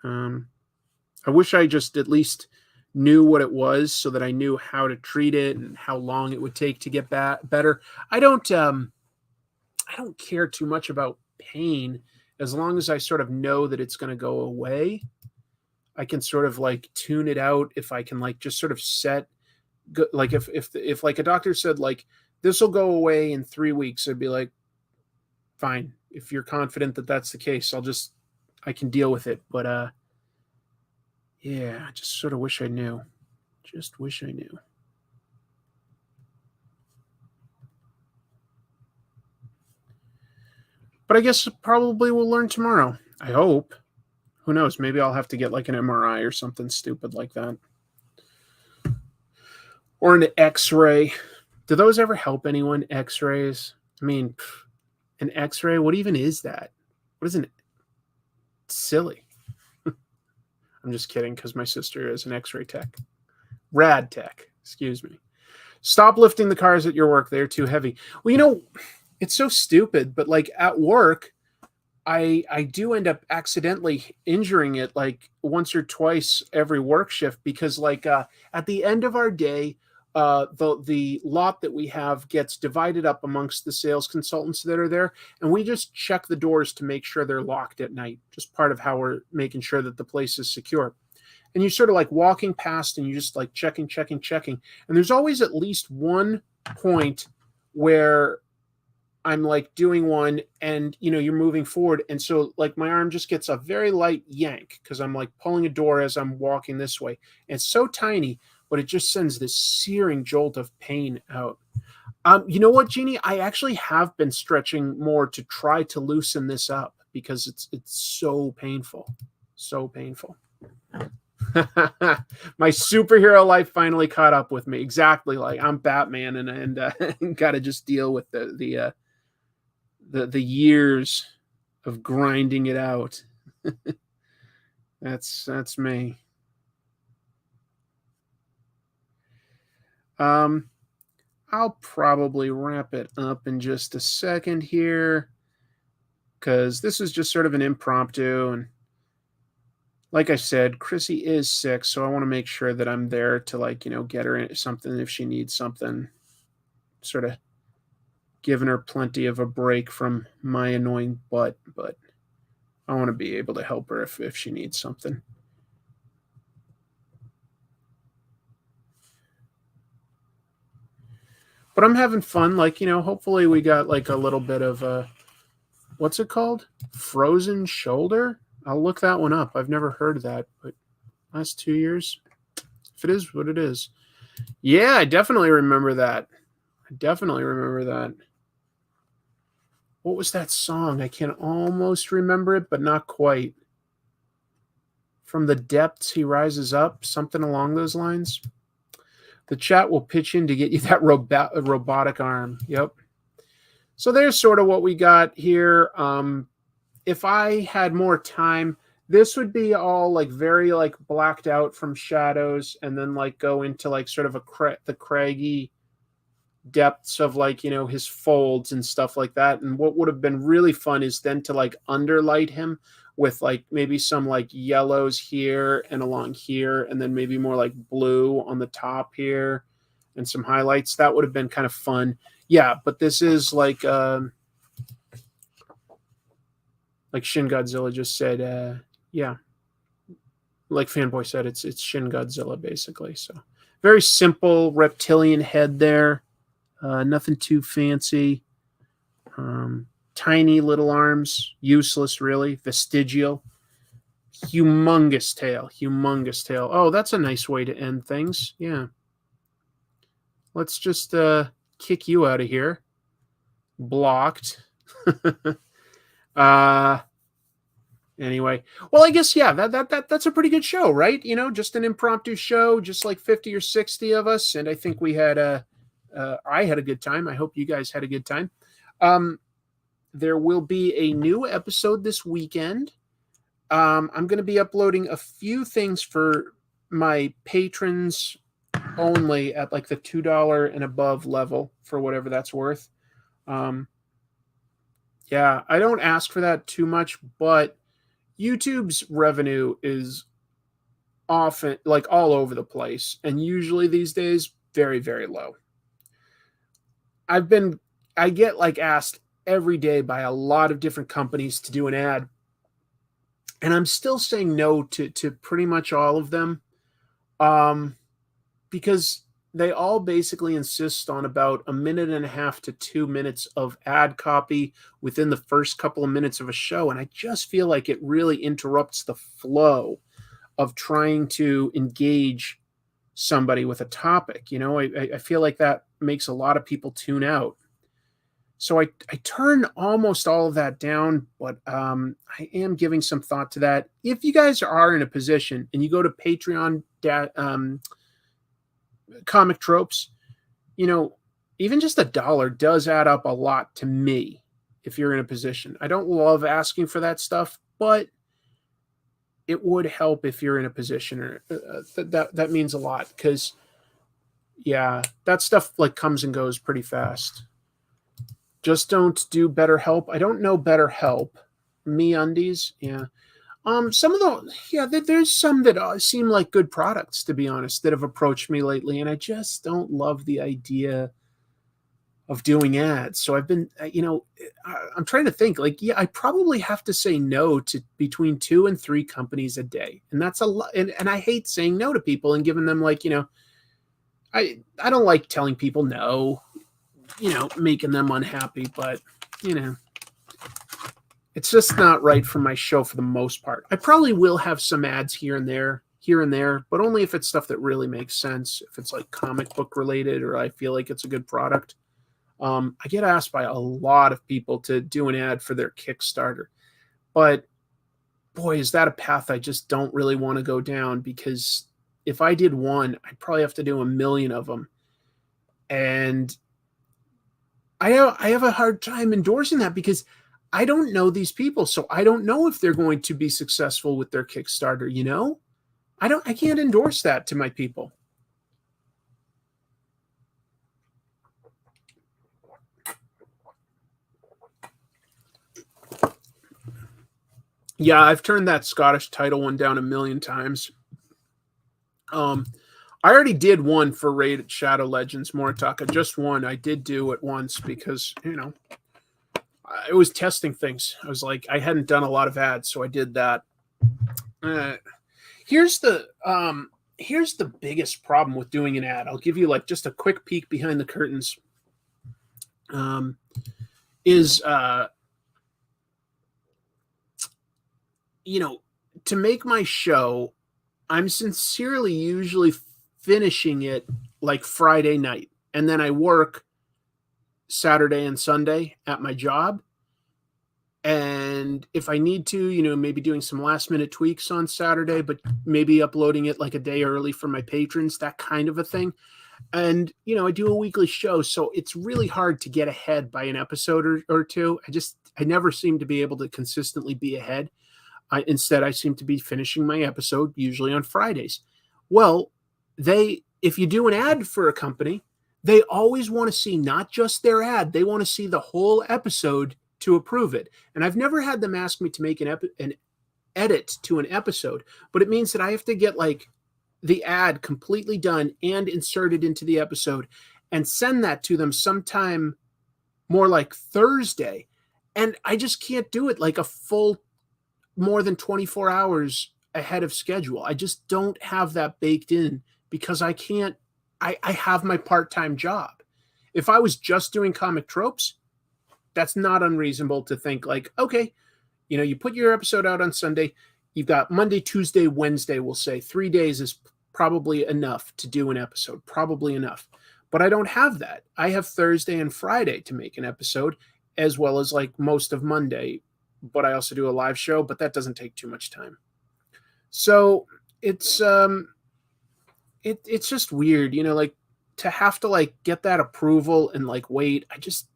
I wish I just at least knew what it was so that I knew how to treat it and how long it would take to get better. I don't care too much about pain as long as I sort of know that it's going to go away. I can sort of like tune it out if I can like just sort of set like if like a doctor said like this will go away in 3 weeks, I'd be like, fine. If you're confident that that's the case, I can deal with it. But yeah, I just sort of wish I knew. Just wish I knew. But I guess probably we'll learn tomorrow. I hope. Who knows? Maybe I'll have to get like an MRI or something stupid like that. Or an X-ray. Do those ever help anyone? X-rays? I mean, an X-ray? What even is that? What is an... Silly. I'm just kidding because my sister is an X-ray tech. Rad tech. Excuse me. Stop lifting the cars at your work. They're too heavy. Well, you know, it's so stupid, but like at work, I do end up accidentally injuring it like once or twice every work shift because like at the end of our day, the lot that we have gets divided up amongst the sales consultants that are there, and we just check the doors to make sure they're locked at night. Just part of how we're making sure that the place is secure. And you're sort of like walking past and you just like checking. And there's always at least one point where I'm like doing one and, you know, you're moving forward. And so like my arm just gets a very light yank because I'm like pulling a door as I'm walking this way. And it's so tiny, but it just sends this searing jolt of pain out. You know what, Jeannie? I actually have been stretching more to try to loosen this up because it's so painful. So painful. My superhero life finally caught up with me. Exactly, like I'm Batman and got to just deal with the years of grinding it out. That's me. I'll probably wrap it up in just a second here because this is just sort of an impromptu. And like I said, Chrissy is sick, so I want to make sure that I'm there to like, you know, get her something if she needs something, sort of giving her plenty of a break from my annoying butt, but I want to be able to help her if she needs something. But I'm having fun. Like, you know, hopefully we got like a little bit of what's it called? Frozen shoulder? I'll look that one up. I've never heard of that, but last 2 years, if it is what it is. Yeah, I definitely remember that. What was that song? I can almost remember it, but not quite. From the depths he rises up, something along those lines. The chat will pitch in to get you that robotic arm. Yep. So there's sort of what we got here. If I had more time, this would be all like very like blacked out from shadows and then like go into like sort of the craggy depths of like, you know, his folds and stuff like that. And what would have been really fun is then to like underlight him with like maybe some like yellows here and along here, and then maybe more like blue on the top here and some highlights. That would have been kind of fun. Yeah, but this is like Shin Godzilla just said, yeah, like Fanboy said, it's Shin Godzilla basically. So very simple reptilian head there, nothing too fancy. Tiny little arms, useless really, vestigial. Humongous tail. Oh, that's a nice way to end things. Yeah. Let's just kick you out of here. Blocked. Anyway, well, I guess yeah, that's a pretty good show, right? You know, just an impromptu show, just like 50 or 60 of us, and I think we had I had a good time. I hope you guys had a good time. There will be a new episode this weekend. I'm going to be uploading a few things for my patrons only at like the $2 and above level for whatever that's worth. Yeah, I don't ask for that too much, but YouTube's revenue is often like all over the place, and usually these days very, very low. I get like asked every day by a lot of different companies to do an ad, and I'm still saying no to pretty much all of them, because they all basically insist on about a minute and a half to 2 minutes of ad copy within the first couple of minutes of a show. And I just feel like it really interrupts the flow of trying to engage somebody with a topic. You know, I feel like that makes a lot of people tune out. So I turn almost all of that down, but I am giving some thought to that. If you guys are in a position and you go to Patreon, Comic Tropes, you know, even just $1 does add up a lot to me if you're in a position. I don't love asking for that stuff, but it would help if you're in a position, or that means a lot, because yeah, that stuff like comes and goes pretty fast. Just don't do BetterHelp. I don't know BetterHelp. MeUndies, yeah. Some of the, yeah, there's some that seem like good products, to be honest, that have approached me lately, and I just don't love the idea of doing ads. So I've been, you know, I'm trying to think, like, yeah, I probably have to say no to between 2 and 3 companies a day, and that's a lot. And I hate saying no to people and giving them, like, you know, I don't like telling people no, you know, making them unhappy, but you know, it's just not right for my show for the most part. I probably will have some ads here and there, but only if it's stuff that really makes sense. If it's like comic book related, or I feel like it's a good product. I get asked by a lot of people to do an ad for their Kickstarter, but boy, is that a path I just don't really want to go down, because if I did one, I'd probably have to do a million of them. And I have a hard time endorsing that, because I don't know these people, so I don't know if they're going to be successful with their Kickstarter, you know? I can't endorse that to my people. Yeah, I've turned that Scottish title one down a million times. I already did one for Raid Shadow Legends Moritaka, just one. I did do it once because, you know, I was testing things. I was like, I hadn't done a lot of ads, so I did that. Here's the biggest problem with doing an ad. I'll give you like just a quick peek behind the curtains. You know, to make my show, I'm sincerely usually finishing it like Friday night, and then I work Saturday and Sunday at my job. And if I need to, you know, maybe doing some last minute tweaks on Saturday, but maybe uploading it like a day early for my patrons, that kind of a thing. And, you know, I do a weekly show, so it's really hard to get ahead by an episode or two. I never seem to be able to consistently be ahead. Instead, I seem to be finishing my episode usually on Fridays. Well, if you do an ad for a company, they always want to see not just their ad, they want to see the whole episode to approve it. And I've never had them ask me to make an edit to an episode, but it means that I have to get like the ad completely done and inserted into the episode and send that to them sometime more like Thursday. And I just can't do it like a full more than 24 hours ahead of schedule. I just don't have that baked in, because I have my part-time job. If I was just doing Comic Tropes, that's not unreasonable to think like, okay, you know, you put your episode out on Sunday, you've got Monday, Tuesday, Wednesday, we'll say 3 days is probably enough to do an episode, probably enough. But I don't have that. I have Thursday and Friday to make an episode, as well as like most of Monday, but I also do a live show, but that doesn't take too much time. So it's it's just weird, like to have to like get that approval and like wait. I just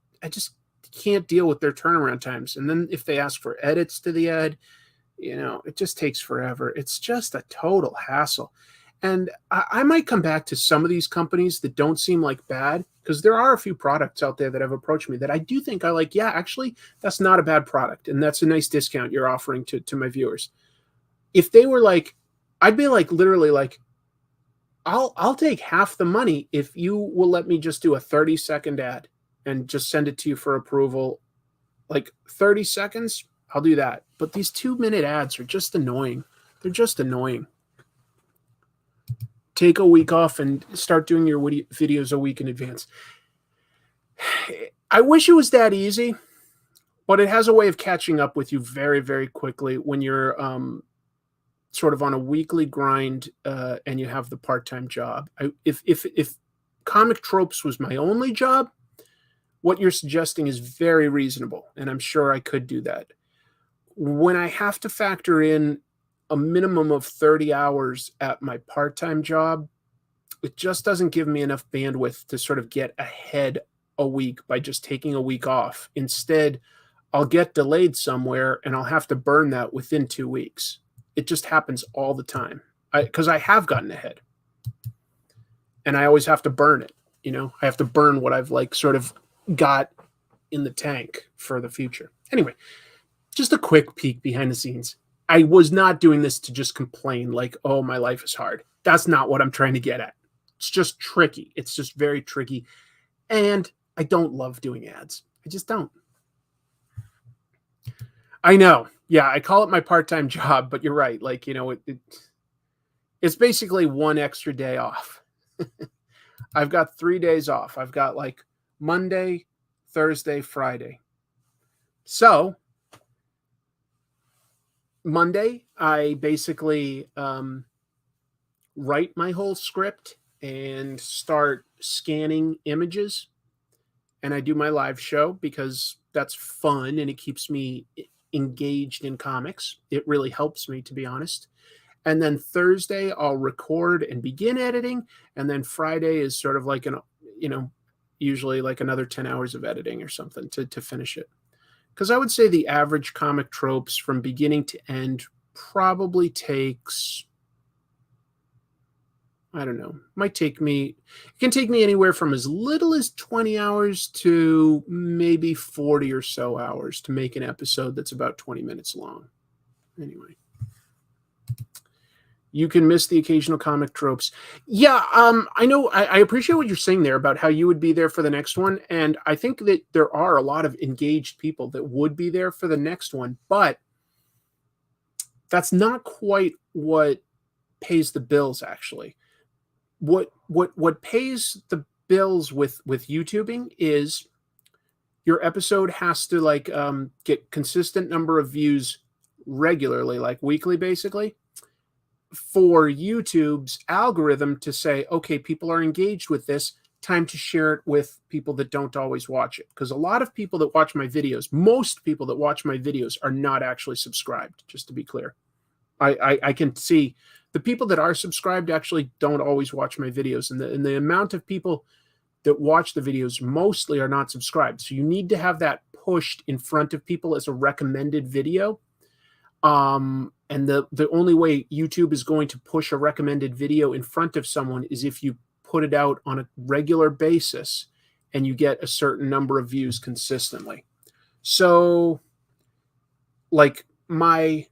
can't deal with their turnaround times. And then if they ask for edits to the ad, it just takes forever. It's just a total hassle. And I might come back to some of these companies that don't seem like bad, because there are a few products out there that have approached me that I do think I like. Yeah, actually, that's not a bad product. And that's a nice discount you're offering to my viewers. If they were like, I'd be like, literally like, I'll take half the money if you will let me just do a 30-second ad and just send it to you for approval. Like 30 seconds, I'll do that. But these 2-minute ads are just annoying. They're just annoying. Take a week off and start doing your videos a week in advance. I wish it was that easy, but it has a way of catching up with you very, very quickly when you're sort of on a weekly grind and you have the part-time job. If comic tropes was my only job, what you're suggesting is very reasonable, and I'm sure I could do that. When I have to factor in a minimum of 30 hours at my part-time job, it just doesn't give me enough bandwidth to sort of get ahead a week by just taking a week off. Instead, I'll get delayed somewhere and I'll have to burn that within 2 weeks. It just happens all the time because I have gotten ahead and I always have to burn it. I have to burn what I've like sort of got in the tank for the future. Anyway, just a quick peek behind the scenes. I was not doing this to just complain like, oh, my life is hard. That's not what I'm trying to get at. It's just tricky. It's just very tricky. And I don't love doing ads. I just don't. I know. Yeah, I call it my part-time job, but you're right. Like, it's basically one extra day off. I've got 3 days off. I've got like Monday, Thursday, Friday. So Monday, I basically write my whole script and start scanning images. And I do my live show because that's fun and it keeps me engaged in comics. It really helps me, to be honest. And then Thursday, I'll record and begin editing. And then Friday is sort of like usually like another 10 hours of editing or something to finish it. Because I would say the average comic tropes from beginning to end probably takes, I don't know, it can take me anywhere from as little as 20 hours to maybe 40 or so hours to make an episode that's about 20 minutes long. Anyway. You can miss the occasional comic tropes. Yeah, I know. I appreciate what you're saying there about how you would be there for the next one. And I think that there are a lot of engaged people that would be there for the next one. But that's not quite what pays the bills, actually. What pays the bills with YouTubing is your episode has to like get consistent number of views regularly, like weekly, basically, for YouTube's algorithm to say, okay, people are engaged with this, time to share it with people that don't always watch it. Because a lot of people that watch my videos, most people that watch my videos are not actually subscribed, just to be clear. I can see the people that are subscribed actually don't always watch my videos. And the amount of people that watch the videos mostly are not subscribed. So you need to have that pushed in front of people as a recommended video. And the only way YouTube is going to push a recommended video in front of someone is if you put it out on a regular basis and you get a certain number of views consistently. So like my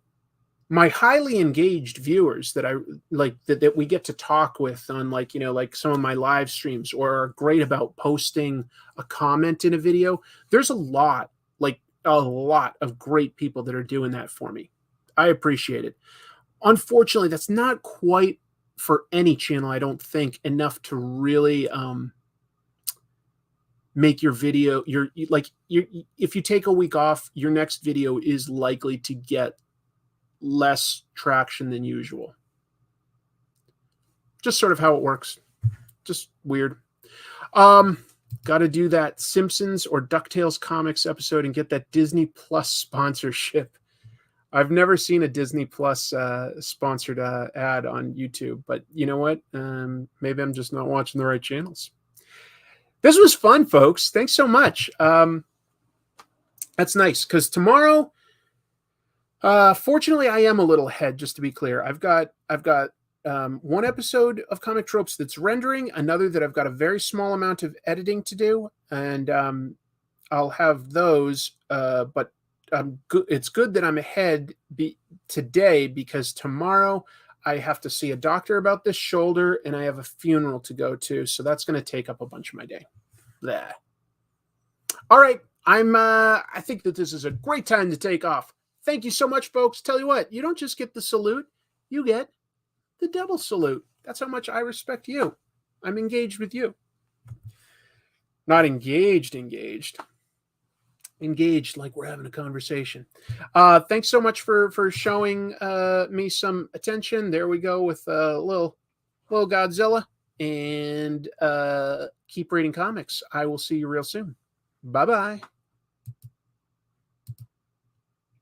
highly engaged viewers that I like that we get to talk with on like some of my live streams or are great about posting a comment in a video, there's a lot of great people that are doing that for me. I appreciate it. Unfortunately, that's not quite for any channel, I don't think, enough to really make your video if you take a week off, your next video is likely to get less traction than usual. Just sort of how it works. Just weird. Got to do that Simpsons or DuckTales comics episode and get that Disney Plus sponsorship. I've never seen a Disney Plus sponsored ad on YouTube, but you know what? Maybe I'm just not watching the right channels. This was fun, folks. Thanks so much. That's nice because tomorrow, fortunately, I am a little ahead. Just to be clear, I've got one episode of Comic Tropes that's rendering, another that I've got a very small amount of editing to do, and I'll have those. But it's good that I'm ahead today because tomorrow I have to see a doctor about this shoulder, and I have a funeral to go to, so that's going to take up a bunch of my day. Blah. All right, I think that this is a great time to take off. Thank you so much, folks. Tell you what, you don't just get the salute, you get the double salute. That's how much I respect you. I'm engaged with you. Not engaged. Engaged like we're having a conversation. Thanks so much for showing me some attention. There we go with little Godzilla. And keep reading comics. I will see you real soon. Bye-bye.